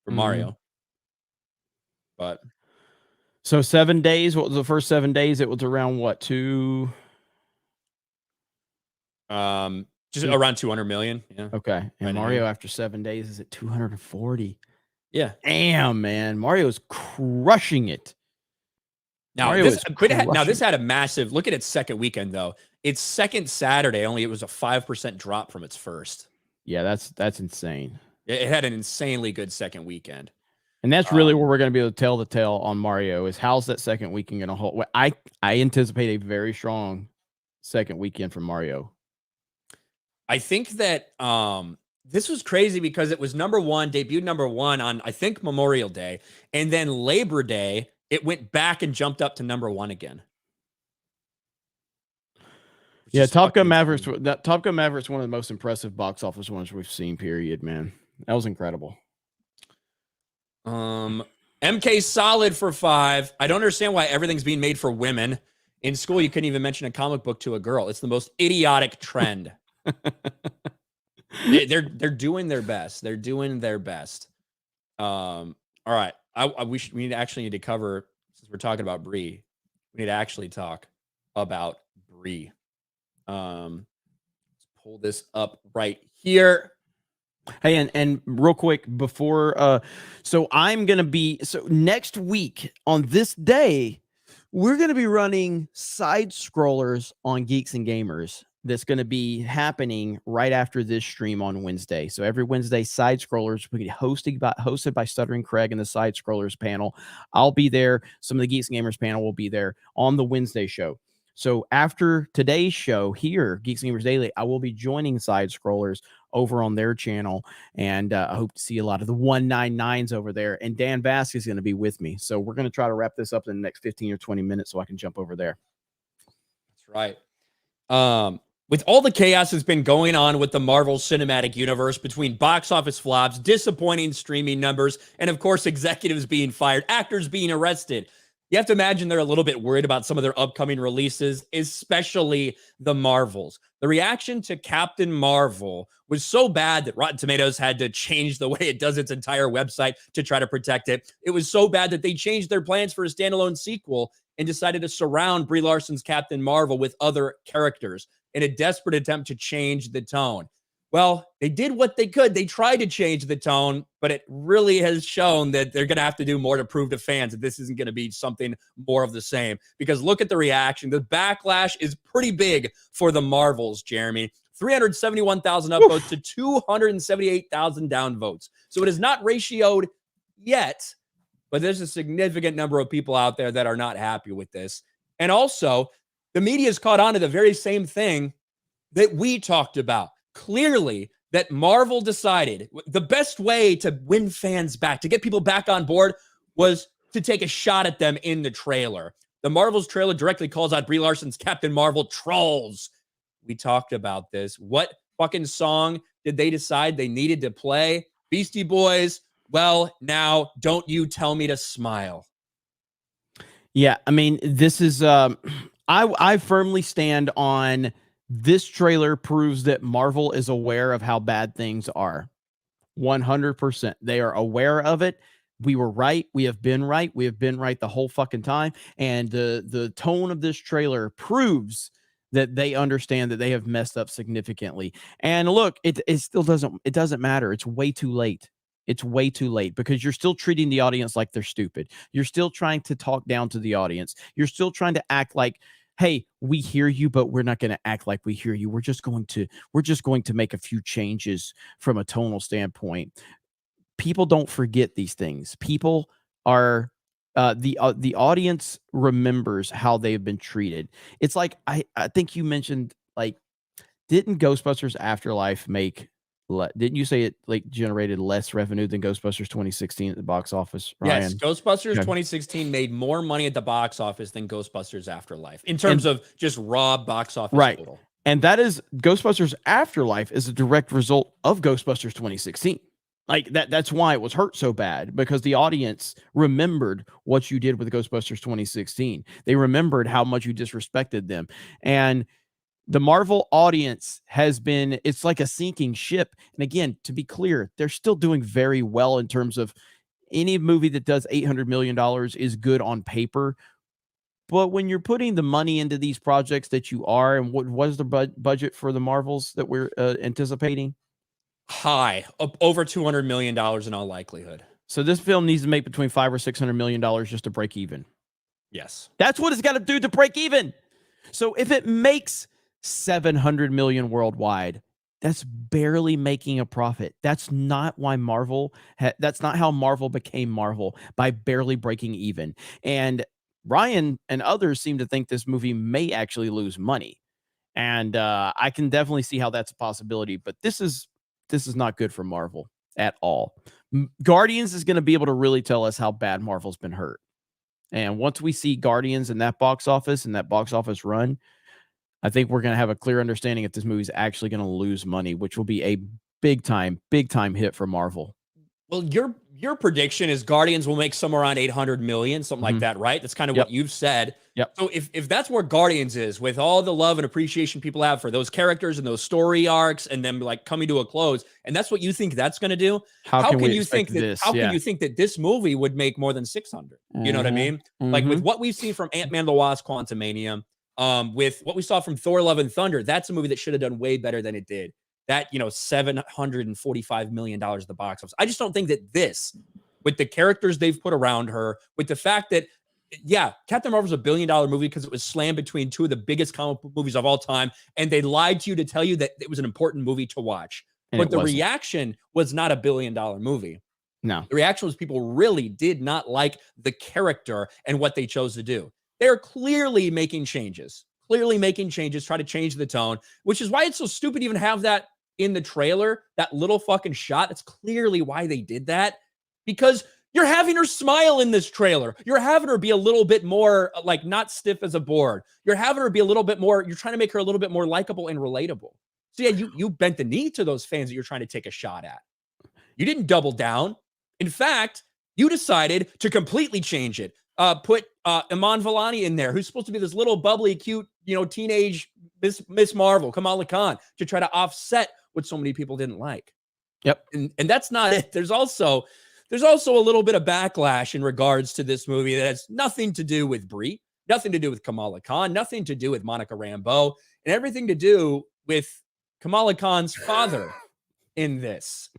for Mario. But so 7 days, what was the first 7 days? It was around what, just around 200 million. Yeah. Okay. And Mario after 7 days is at 240. Yeah. Damn, man. Mario's crushing it. Now, this had a massive look at its second weekend, though. Its second Saturday, it was a 5% drop from its first. Yeah, that's insane. It had an insanely good second weekend. And that's really where we're going to be able to tell the tale on Mario is how's that second weekend going to hold. I anticipate a very strong second weekend from Mario. I think that this was crazy because it was debuted number one on, I think, Memorial Day. And then Labor Day, it went back and jumped up to number one again. Yeah, Top Gun Maverick's one of the most impressive box office ones we've seen, period, man. That was incredible. MK Solid for 5. I don't understand why everything's being made for women. In school, you couldn't even mention a comic book to a girl. It's the most idiotic trend. They're doing their best. They're doing their best. All right. We need to cover, since we're talking about Brie, we need to actually talk about Brie. Let's pull this up right here. Hey, and real quick before, so next week on this day, we're going to be running side scrollers on Geeks and Gamers. That's going to be happening right after this stream on Wednesday. So every Wednesday, side scrollers will be hosted by Stuttering Craig and the side scrollers panel. I'll be there. Some of the Geeks and Gamers panel will be there on the Wednesday show. So after today's show here, Geeks Gamers Daily, I will be joining Side Scrollers over on their channel, and I hope to see a lot of the 199s over there. And Dan Vasquez is going to be with me. So we're going to try to wrap this up in the next 15 or 20 minutes so I can jump over there. That's right. With all the chaos that's been going on with the Marvel Cinematic Universe between box office flops, disappointing streaming numbers, and of course, executives being fired, actors being arrested, you have to imagine they're a little bit worried about some of their upcoming releases, especially the Marvels. The reaction to Captain Marvel was so bad that Rotten Tomatoes had to change the way it does its entire website to try to protect it. It was so bad that they changed their plans for a standalone sequel and decided to surround Brie Larson's Captain Marvel with other characters in a desperate attempt to change the tone. Well, they did what they could. They tried to change the tone, but it really has shown that they're going to have to do more to prove to fans that this isn't going to be something more of the same. Because look at the reaction. The backlash is pretty big for the Marvels, Jeremy. 371,000 upvotes to 278,000 downvotes. So it is not ratioed yet, but there's a significant number of people out there that are not happy with this. And also, the media's caught on to the very same thing that we talked about. Clearly, that Marvel decided the best way to win fans back, to get people back on board, was to take a shot at them in the trailer. The Marvel's trailer directly calls out Brie Larson's Captain Marvel trolls. We talked about this. What fucking song did they decide they needed to play? Beastie Boys. Well, now don't you tell me to smile. Yeah, I mean, this is I firmly stand on this trailer proves that Marvel is aware of how bad things are. 100%. They are aware of it. We were right. We have been right. We have been right the whole fucking time. And the tone of this trailer proves that they understand that they have messed up significantly. And look, it still doesn't matter. It's way too late. It's way too late because you're still treating the audience like they're stupid. You're still trying to talk down to the audience. You're still trying to act like, hey, we hear you, but we're not going to act like we hear you. We're just going to make a few changes from a tonal standpoint. People don't forget these things. People are the audience remembers how they've been treated. It's like I think you mentioned, like, didn't Ghostbusters Afterlife make didn't you say it like generated less revenue than Ghostbusters 2016 at the box office, Ryan? Yes, Ghostbusters 2016 made more money at the box office than Ghostbusters Afterlife in terms of just raw box office total. And that is Ghostbusters Afterlife is a direct result of Ghostbusters 2016. Like that's why it was hurt so bad, because the audience remembered what you did with Ghostbusters 2016. They remembered how much you disrespected them. And the Marvel audience it's like a sinking ship. And again, to be clear, they're still doing very well in terms of any movie that does $800 million is good on paper. But when you're putting the money into these projects that you are, and what was the budget for the Marvels that we're anticipating? High, over $200 million in all likelihood. So this film needs to make between $500 or $600 million just to break even. Yes. That's what it's got to do to break even. So if it makes 700 million worldwide, that's barely making a profit. That's not why that's not how Marvel became Marvel, by barely breaking even. And Ryan and others seem to think this movie may actually lose money. And I can definitely see how that's a possibility, but this is not good for Marvel at all. Guardians is going to be able to really tell us how bad Marvel's been hurt. And once we see Guardians in that box office and that box office run, I think we're going to have a clear understanding if this movie is actually going to lose money, which will be a big time hit for Marvel. Well, your prediction is Guardians will make somewhere around 800 million, something like that, right? That's kind of what you've said. Yep. So if that's where Guardians is, with all the love and appreciation people have for those characters and those story arcs and them like coming to a close, and that's what you think that's going to do, how can you think that this movie would make more than 600? You know what I mean? Like with what we've seen from Ant-Man the Wasp: Quantumania, with what we saw from Thor: Love and Thunder, that's a movie that should have done way better than it did. That, $745 million at the box office. I just don't think that this, with the characters they've put around her, with the fact that, Captain Marvel's a $1 billion movie because it was slammed between two of the biggest comic book movies of all time, and they lied to you to tell you that it was an important movie to watch. But the reaction was not a $1 billion movie. No. The reaction was people really did not like the character and what they chose to do. They're clearly making changes. clearly making changes, try to change the tone, which is why it's so stupid to even have that in the trailer, that little fucking shot. That's clearly why they did that, because you're having her smile in this trailer. You're having her be a little bit more like not stiff as a board. You're having her be a little bit more, you're trying to make her a little bit more likable and relatable. So yeah, you bent the knee to those fans that you're trying to take a shot at. You didn't double down. In fact, you decided to completely change it. Put Iman Vellani in there, who's supposed to be this little bubbly, cute, teenage Miss Marvel, Kamala Khan, to try to offset what so many people didn't like. Yep. And that's not it. There's also a little bit of backlash in regards to this movie that has nothing to do with Brie, nothing to do with Kamala Khan, nothing to do with Monica Rambeau, and everything to do with Kamala Khan's father in this.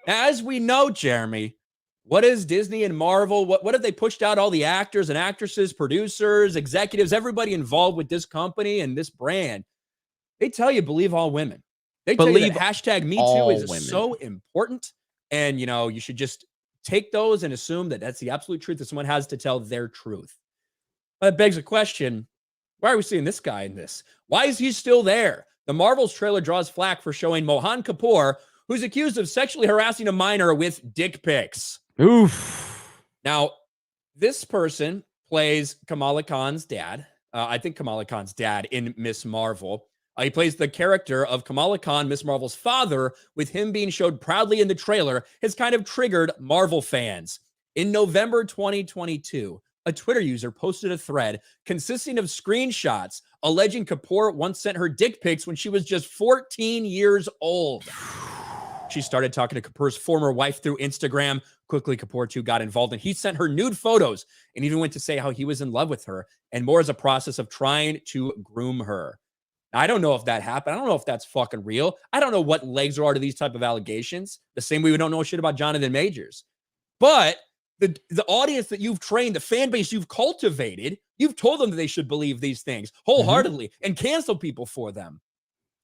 As we know, Jeremy, what is Disney and Marvel? What have they pushed out all the actors and actresses, producers, executives, everybody involved with this company and this brand? They tell you believe all women. They tell you that hashtag Me Too is so important. And, you should just take those and assume that that's the absolute truth, that someone has to tell their truth. That begs a question. Why are we seeing this guy in this? Why is he still there? The Marvels trailer draws flack for showing Mohan Kapoor, who's accused of sexually harassing a minor with dick pics. Oof. Now, this person plays Kamala Khan's dad. I think Kamala Khan's dad in Miss Marvel. He plays the character of Kamala Khan, Miss Marvel's father, with him being showed proudly in the trailer has kind of triggered Marvel fans. In November 2022, a Twitter user posted a thread consisting of screenshots alleging Kapoor once sent her dick pics when she was just 14 years old. She started talking to Kapoor's former wife through Instagram. Quickly, Kapoor too got involved, and he sent her nude photos and even went to say how he was in love with her, and more as a process of trying to groom her. I don't know if that happened. I don't know if that's fucking real. I don't know what legs there are to these type of allegations. The same way we don't know shit about Jonathan Majors. But the audience that you've trained, the fan base you've cultivated, you've told them that they should believe these things wholeheartedly and cancel people for them.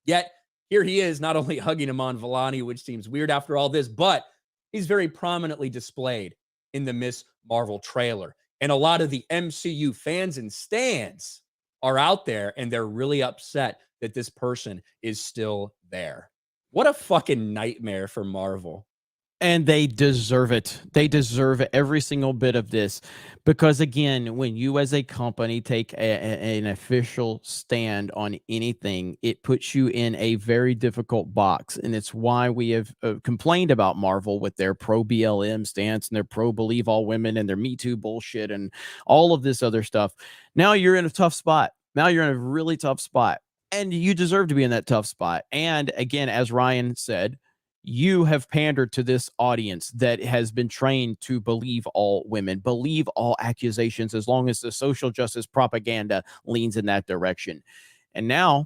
Yet here he is, not only hugging Iman Vellani, which seems weird after all this, but he's very prominently displayed in the Miss Marvel trailer. And a lot of the MCU fans and stans are out there, and they're really upset that this person is still there. What a fucking nightmare for Marvel. And they deserve it. They deserve every single bit of this, because again, when you as a company take an official stand on anything, it puts you in a very difficult box. And it's why we have complained about Marvel with their pro BLM stance and their pro believe all women and their Me Too bullshit and all of this other stuff. Now you're in a tough spot. Now you're in a really tough spot, and you deserve to be in that tough spot. And again, as Ryan said, you have pandered to this audience that has been trained to believe all women, believe all accusations, as long as the social justice propaganda leans in that direction. And now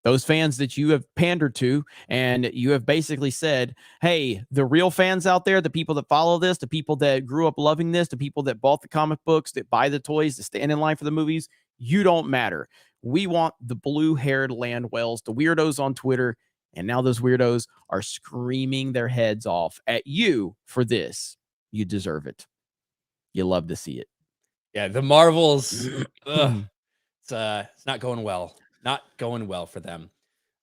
those fans that you have pandered to, and you have basically said, hey, the real fans out there, the people that follow this, the people that grew up loving this, the people that bought the comic books, that buy the toys, that stand in line for the movies, you don't matter. We want the blue-haired Landwells, the weirdos on Twitter. And now those weirdos are screaming their heads off at you for this. You deserve it. You love to see it. Yeah, the Marvels, it's not going well. Not going well for them.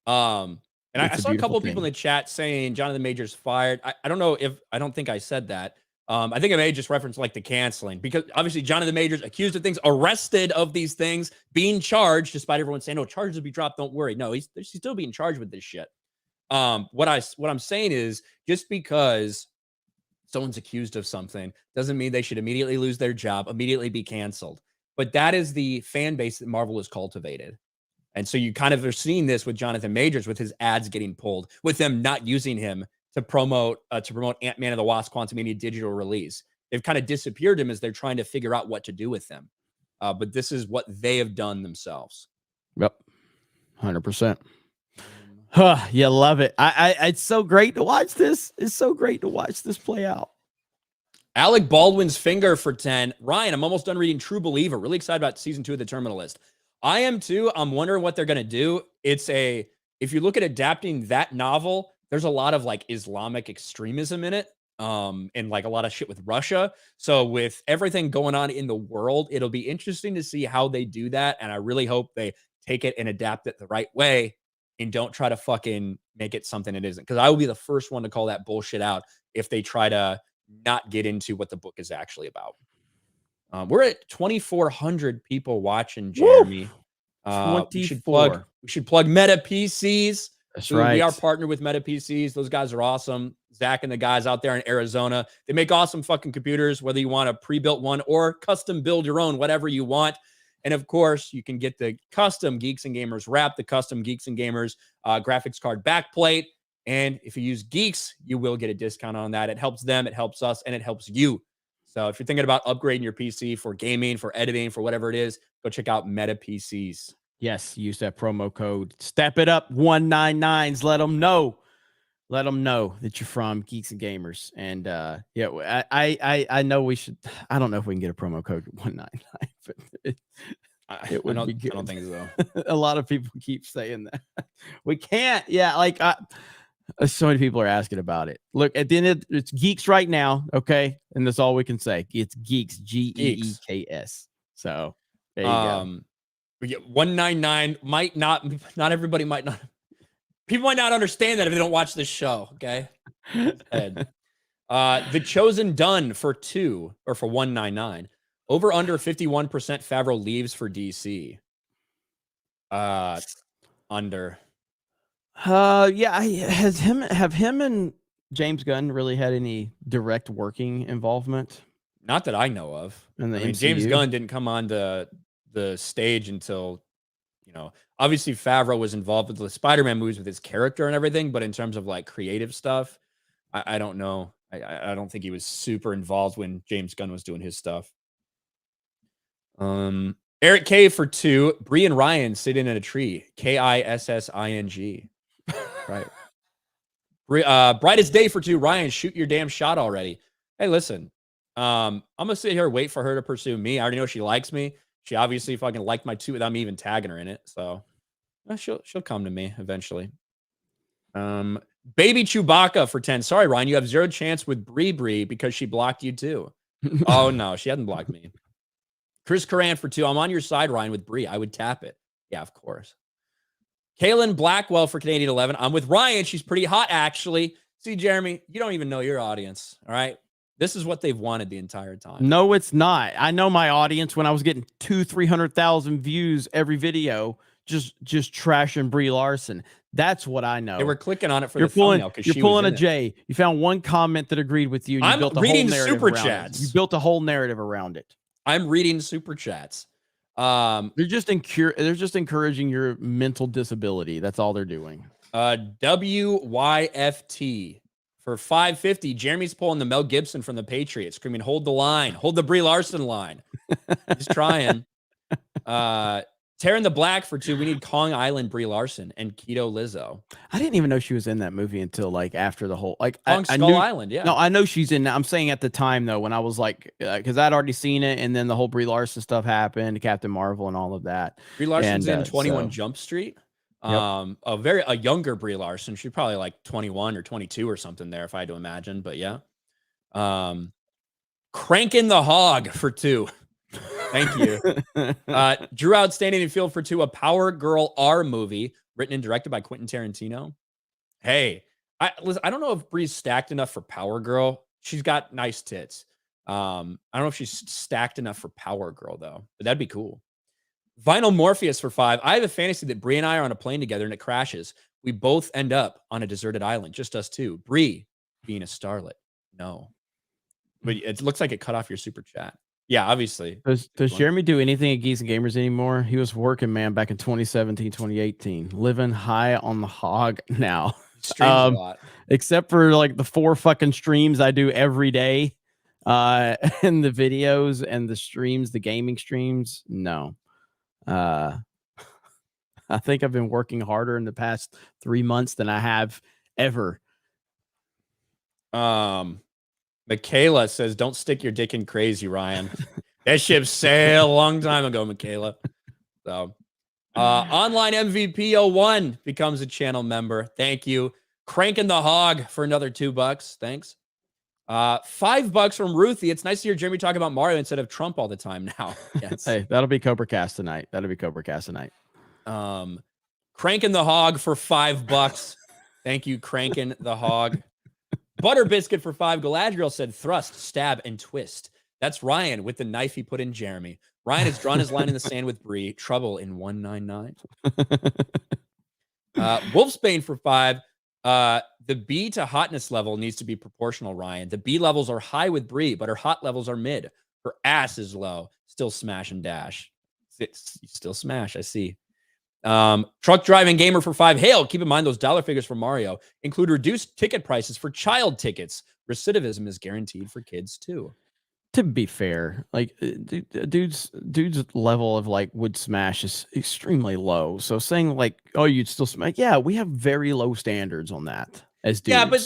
And I saw a couple of people in the chat saying Jonathan Majors fired. I don't know if, I don't think I said that. I think I may just reference like the canceling, because obviously Jonathan Majors accused of things, arrested of these things, being charged, despite everyone saying, no, charges will be dropped. Don't worry. No, he's still being charged with this shit. What I'm saying is, just because someone's accused of something doesn't mean they should immediately lose their job, immediately be canceled. But that is the fan base that Marvel has cultivated. And so you kind of are seeing this with Jonathan Majors, with his ads getting pulled, with them not using him to promote Ant-Man and the Wasp Quantumania digital release. They've kind of disappeared him as they're trying to figure out what to do with them. But this is what they have done themselves. Yep. 100%. You love it. It's so great to watch this. It's so great to watch this play out. Alec Baldwin's finger for 10. Ryan, I'm almost done reading True Believer. Really excited about season 2 of The Terminalist. I am too. I'm wondering what they're going to do. If you look at adapting that novel, there's a lot of like Islamic extremism in it. And like a lot of shit with Russia. So with everything going on in the world, it'll be interesting to see how they do that. And I really hope they take it and adapt it the right way, and don't try to fucking make it something it isn't. Because I will be the first one to call that bullshit out if they try to not get into what the book is actually about. We're at 2,400 people watching, Jeremy. 24. We should plug Meta PCs. That's Dude, right. we are partnered with Meta PCs. Those guys are awesome. Zach and the guys out there in Arizona, they make awesome fucking computers, whether you want a pre-built one or custom build your own, whatever you want. And of course, you can get the custom Geeks and Gamers wrap, the custom Geeks and Gamers graphics card backplate. And if you use Geeks, you will get a discount on that. It helps them, it helps us, and it helps you. So if you're thinking about upgrading your PC for gaming, for editing, for whatever it is, go check out Meta PCs. Yes, use that promo code. Step it up 199s. Let them know. Let them know that you're from Geeks and Gamers. And yeah, I know we should. I don't know if we can get a promo code 199, but it would be good. I don't think so. A lot of people keep saying that we can't. Yeah, like so many people are asking about it. Look, at the end, it's Geeks right now, okay, and that's all we can say. It's Geeks, GEEKS. So there you go. We get 199. Might not everybody might not. People might not understand that if they don't watch this show. Okay. The Chosen Done for 2 or for 199. Over under 51% Favreau leaves for DC. Under. Yeah. Have him and James Gunn really had any direct working involvement? Not that I know of. In the I mean, MCU? James Gunn didn't come on the stage until, obviously Favreau was involved with the Spider-Man movies with his character and everything, but in terms of like creative stuff, I don't know. I don't think he was super involved when James Gunn was doing his stuff. Eric K for 2, Bree and Ryan sitting in a tree, KISSING. Right. Brightest Day for 2, Ryan, shoot your damn shot already. Hey, listen, I'm gonna sit here and wait for her to pursue me. I already know she likes me. She obviously fucking liked my tweet without me even tagging her in it. So she'll come to me eventually. Baby Chewbacca for 10. Sorry, Ryan, you have 0 chance with Bree because she blocked you too. Oh no, she hadn't blocked me. Chris Coran for 2. I'm on your side, Ryan, with Bree. I would tap it. Yeah, of course. Kaylin Blackwell for Canadian 11. I'm with Ryan. She's pretty hot, actually. See, Jeremy, you don't even know your audience. All right. This is what they've wanted the entire time. No, it's not. I know my audience when I was getting 200,000-300,000 views every video, just trashing Brie Larson. That's what I know. They were clicking on it for you're the pulling, thumbnail. You're pulling a J. You found one comment that agreed with you. And you built a reading whole narrative super around chats. It. You built a whole narrative around it. I'm reading super chats. They're just encouraging your mental disability. That's all they're doing. WYFT for 550. Jeremy's pulling the Mel Gibson from the Patriots, screaming, "Hold the line, hold the Brie Larson line." He's trying. Tearing the Black for 2. We need Kong Island Brie Larson and Keto Lizzo. I didn't even know she was in that movie until like after the whole Kong Skull Island. Yeah. No, I know she's in. I'm saying at the time though, when I was like, because I'd already seen it, and then the whole Brie Larson stuff happened, Captain Marvel, and all of that. Brie Larson's in 21 Jump Street. Yep. A younger Brie Larson. She's probably like 21 or 22 or something there, if I had to imagine. But yeah. Cranking the Hog for 2. Thank you. Drew Outstanding in Field for 2, a Power Girl R movie written and directed by Quentin Tarantino. Hey, I don't know if Brie's stacked enough for Power Girl. She's got nice tits. I don't know if she's stacked enough for Power Girl though, but that'd be cool. Vinyl Morpheus for 5. I have a fantasy that Brie and I are on a plane together and it crashes. We both end up on a deserted island, just us two. Brie being a starlet. No. But it looks like it cut off your super chat. Yeah, obviously. Does Jeremy do anything at Geeks and Gamers anymore? He was working, man, back in 2017, 2018. Living high on the hog now. Streams a lot. Except for like the 4 fucking streams I do every day. And the videos and the streams, the gaming streams. No. I think I've been working harder in the past 3 months than I have ever. Michaela says, "Don't stick your dick in crazy, Ryan." That ship sailed a long time ago, Michaela. So, online MVP 01 becomes a channel member. Thank you. Cranking the Hog for another $2. Thanks. $5 from Ruthie. It's nice to hear Jeremy talk about Mario instead of Trump all the time now. Yes. Hey, that'll be Cobra Cast tonight. Cranking the Hog for $5. Thank you, Cranking the Hog. Butter Biscuit for $5. Galadriel said thrust, stab, and twist. That's Ryan with the knife he put in Jeremy. Ryan has drawn his line in the sand with Bree. Trouble in 199. Wolfsbane for $5. The B to hotness level needs to be proportional, Ryan. The B levels are high with Bree, but her hot levels are mid. Her ass is low. Still smash and dash. Still smash, I see. Truck Driving Gamer for $5. Hail, keep in mind those dollar figures for Mario include reduced ticket prices for child tickets. Recidivism is guaranteed for kids too. To be fair, like dude's level of like would smash is extremely low. So saying like, oh, you'd still smash, yeah, we have very low standards on that as dudes. Yeah, but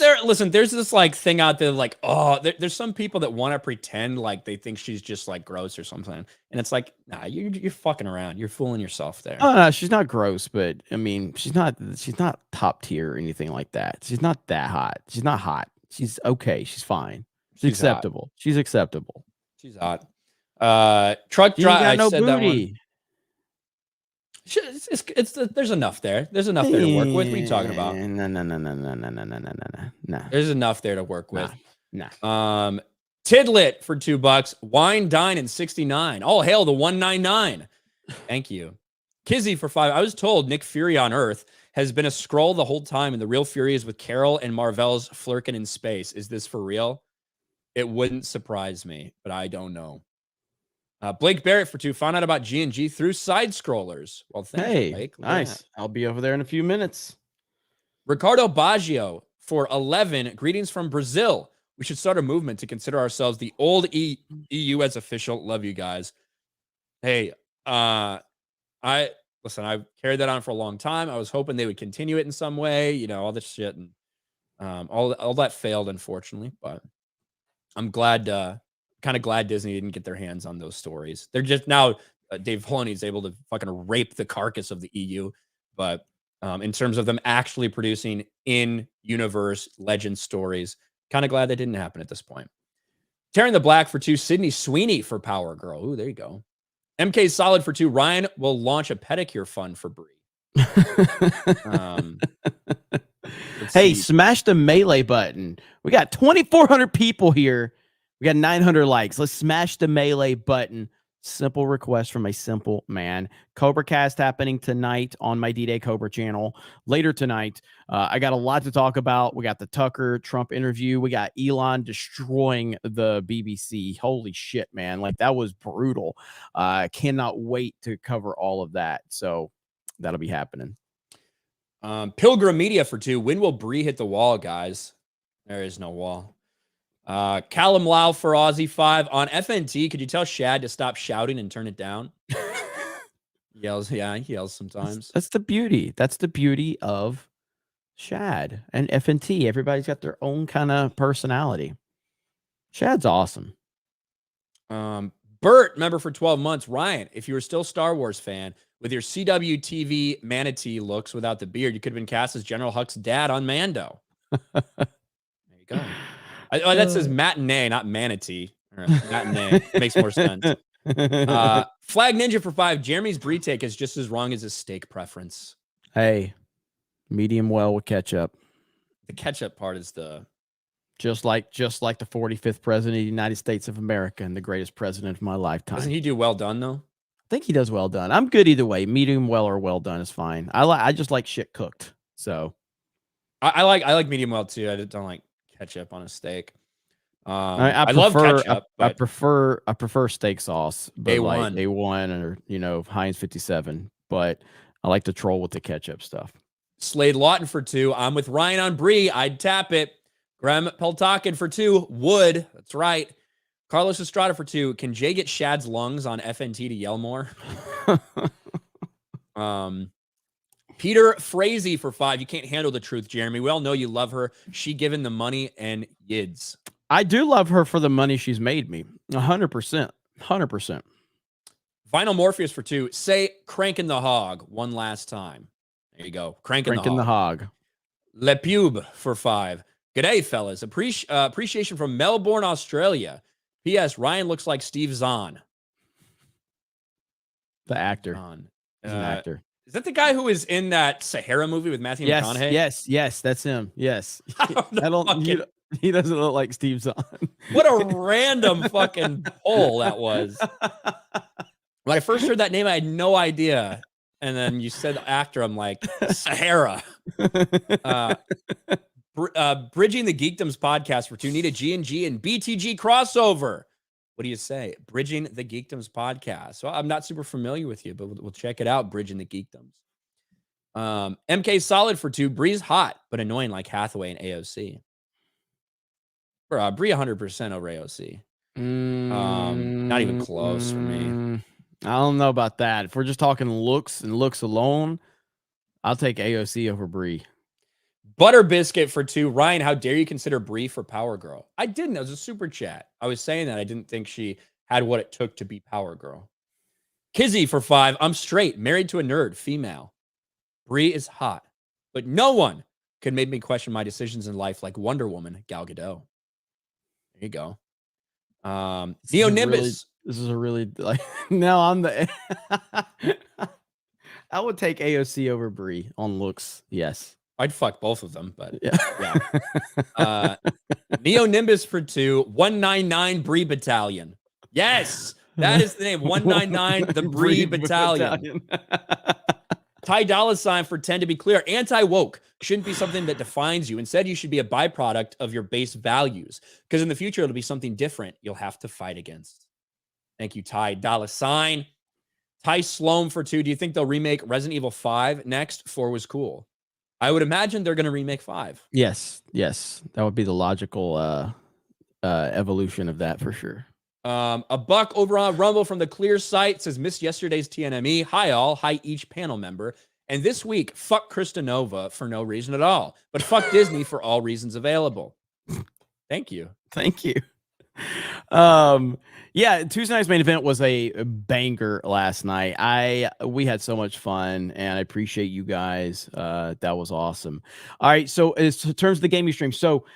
there's this like thing out there like, oh, there's some people that want to pretend like they think she's just like gross or something, and it's like, nah, you're fucking around, you're fooling yourself there. No, she's not gross, but I mean, she's not top tier or anything like that. She's not that hot. She's not hot. She's okay. She's fine. She's acceptable. Hot. She's acceptable. She's hot. Truck drive. No I said booty. That one. There's enough there. There's enough there to work with. What are you talking about? No. There's enough there to work with. Nah. Tidlet for $2. Wine Dine in 69. All hail the 199. Thank you. Kizzy for $5. I was told Nick Fury on Earth has been a Skrull the whole time, and the real Fury is with Carol and Marvell's flirking in space. Is this for real? It wouldn't surprise me, but I don't know. Blake Barrett for $2. Found out about G&G through side scrollers. Well, thank you, Blake. Nice. I'll be over there in a few minutes. Ricardo Baggio for $11. Greetings from Brazil. We should start a movement to consider ourselves the old EU as official. Love you guys. Hey, I've carried that on for a long time. I was hoping they would continue it in some way, all this shit, and all that failed, unfortunately. But I'm glad, kind of glad Disney didn't get their hands on those stories. They're just now Dave Filoni is able to fucking rape the carcass of the EU. But in terms of them actually producing in-universe legend stories, kind of glad that didn't happen at this point. Tearing the Black for $2. Sydney Sweeney for Power Girl. Ooh, there you go. MK Solid for $2. Ryan will launch a pedicure fund for Brie. Hey, smash the melee button. We got 2,400 people here. We got 900 likes. Let's smash the melee button. Simple request from a simple man. Cobra Cast happening tonight on my D-Day Cobra channel. Later tonight, I got a lot to talk about. We got the Tucker Trump interview. We got Elon destroying the BBC. Holy shit, man. Like, that was brutal. I cannot wait to cover all of that. So that'll be happening. Pilgrim Media for $2. When will Bree hit the wall, guys? There is no wall. Callum Lau for Aussie 5. On FNT, could you tell Shad to stop shouting and turn it down? He yells sometimes. That's the beauty. That's the beauty of Shad and FNT. Everybody's got their own kind of personality. Shad's awesome. Bert, member for 12 months. Ryan, if you were still a Star Wars fan, with your CWTV manatee looks without the beard, you could have been cast as General Huck's dad on Mando. There you go. That says matinee, not manatee. Matinee. Makes more sense. Flag Ninja for 5. Jeremy's brie take is just as wrong as his steak preference. Hey, medium well with ketchup. The ketchup part is the... Just like the 45th president of the United States of America and the greatest president of my lifetime. Doesn't he do well done, though? I think he does well done. I'm good either way. Medium well or well done is fine. I just like shit cooked. So I like medium well too. I don't like ketchup on a steak. I love ketchup. I prefer steak sauce, but A1. like A1 or Heinz 57. But I like to troll with the ketchup stuff. Slade Lawton for 2. I'm with Ryan on brie. I'd tap it. Graham Peltakin for 2. Would. That's right. Carlos Estrada for 2. Can Jay get Shad's lungs on FNT to yell more? Peter Frazee for 5. You can't handle the truth, Jeremy. We all know you love her. She given the money and yids. I do love her for the money she's made me. 100%. 100%. Vinyl Morpheus for 2. Say cranking the hog one last time. There you go. Cranking the hog. Le Pube for 5. G'day, fellas. Appreciation from Melbourne, Australia. P.S. Ryan looks like Steve Zahn. The actor. Zahn. He's an actor. Is that the guy who was in that Sahara movie with Matthew Yes, McConaughey? yes, that's him. Yes. I don't know. He doesn't look like Steve Zahn. What a random fucking poll that was. When I first heard that name, I had no idea. And then you said actor, I'm like, Sahara. Bridging the Geekdoms podcast for 2 need a G&G and BTG crossover. What do you say? Bridging the Geekdoms podcast. So I'm not super familiar with you, but we'll check it out. Bridging the Geekdoms. MK solid for 2. Bree's hot, but annoying like Hathaway and AOC. Bree 100% over AOC. Not even close for me. I don't know about that. If we're just talking looks and looks alone, I'll take AOC over Bree. Butter Biscuit for 2. Ryan, how dare you consider Bree for Power Girl? I didn't. It was a super chat. I was saying that I didn't think she had what it took to be Power Girl. Kizzy for 5. I'm straight, married to a nerd, female. Bree is hot, but no one could make me question my decisions in life like Wonder Woman, Gal Gadot. There you go. Neo Nimbus. This is a really like. No, I'm the. I would take AOC over Bree on looks. Yes. I'd fuck both of them, but yeah. Neo Nimbus for 2, 199 Bree Battalion. Yes, that is the name. 199 the Bree Battalion. Ty Dollar Sign for 10. To be clear, anti-woke shouldn't be something that defines you. Instead, you should be a byproduct of your base values, because in the future, it'll be something different you'll have to fight against. Thank you, Ty Dollar Sign. Ty Sloan for 2. Do you think they'll remake Resident Evil 5 next? 4 was cool. I would imagine they're going to remake 5. Yes. That would be the logical evolution of that for sure. A buck over on Rumble from the Clear site says, missed yesterday's TNME. Hi, all. Hi, each panel member. And this week, fuck Krista Nova for no reason at all, but fuck Disney for all reasons available. Thank you. Thank you. Yeah, Tuesday night's main event was a banger last night. We had so much fun, and I appreciate you guys. That was awesome. All right, so in terms of the gaming stream, so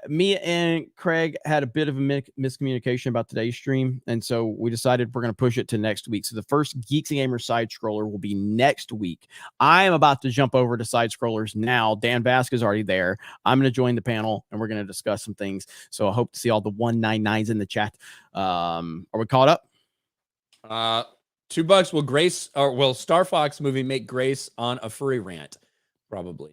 me and Craig had a bit of a miscommunication about today's stream, and so we decided we're going to push it to next week. So the first Geeks and Gamers side scroller will be next week. I am about to jump over to side scrollers now. Dan Vasquez is already there. I'm going to join the panel, and we're going to discuss some things. So I hope to see all the 199s in the chat. Are we caught up? $2 will Star Fox movie make Grace on a furry rant? Probably.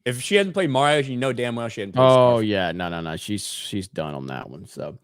If she hasn't played Mario, you know damn well she hadn't played Star Fox. Yeah, no. She's done on that one. So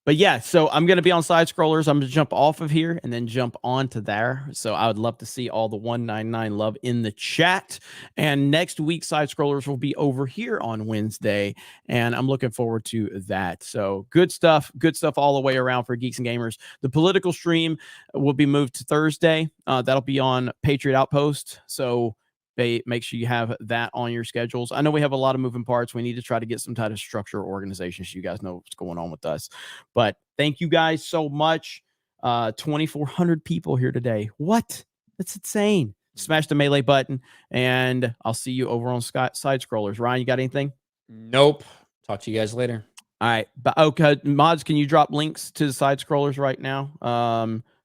but yeah, so I'm gonna be on side scrollers. I'm gonna jump off of here and then jump onto there. So I would love to see all the 199 love in the chat. And next week, side scrollers will be over here on Wednesday, and I'm looking forward to that. So good stuff all the way around for Geeks and Gamers. The political stream will be moved to Thursday. That'll be on Patriot Outpost. So make sure you have that on your schedules. I know we have a lot of moving parts. We need to try to get some type of structure or organization so you guys know what's going on with us. But thank you guys so much. 2,400 people here today. What? That's insane. Smash the melee button, and I'll see you over on side scrollers. Ryan, you got anything? Nope. Talk to you guys later. All right. But okay, mods, can you drop links to the side scrollers right now?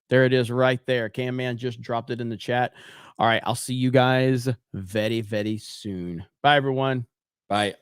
There it is right there. Cam Man just dropped it in the chat. All right, I'll see you guys very, very soon. Bye, everyone. Bye.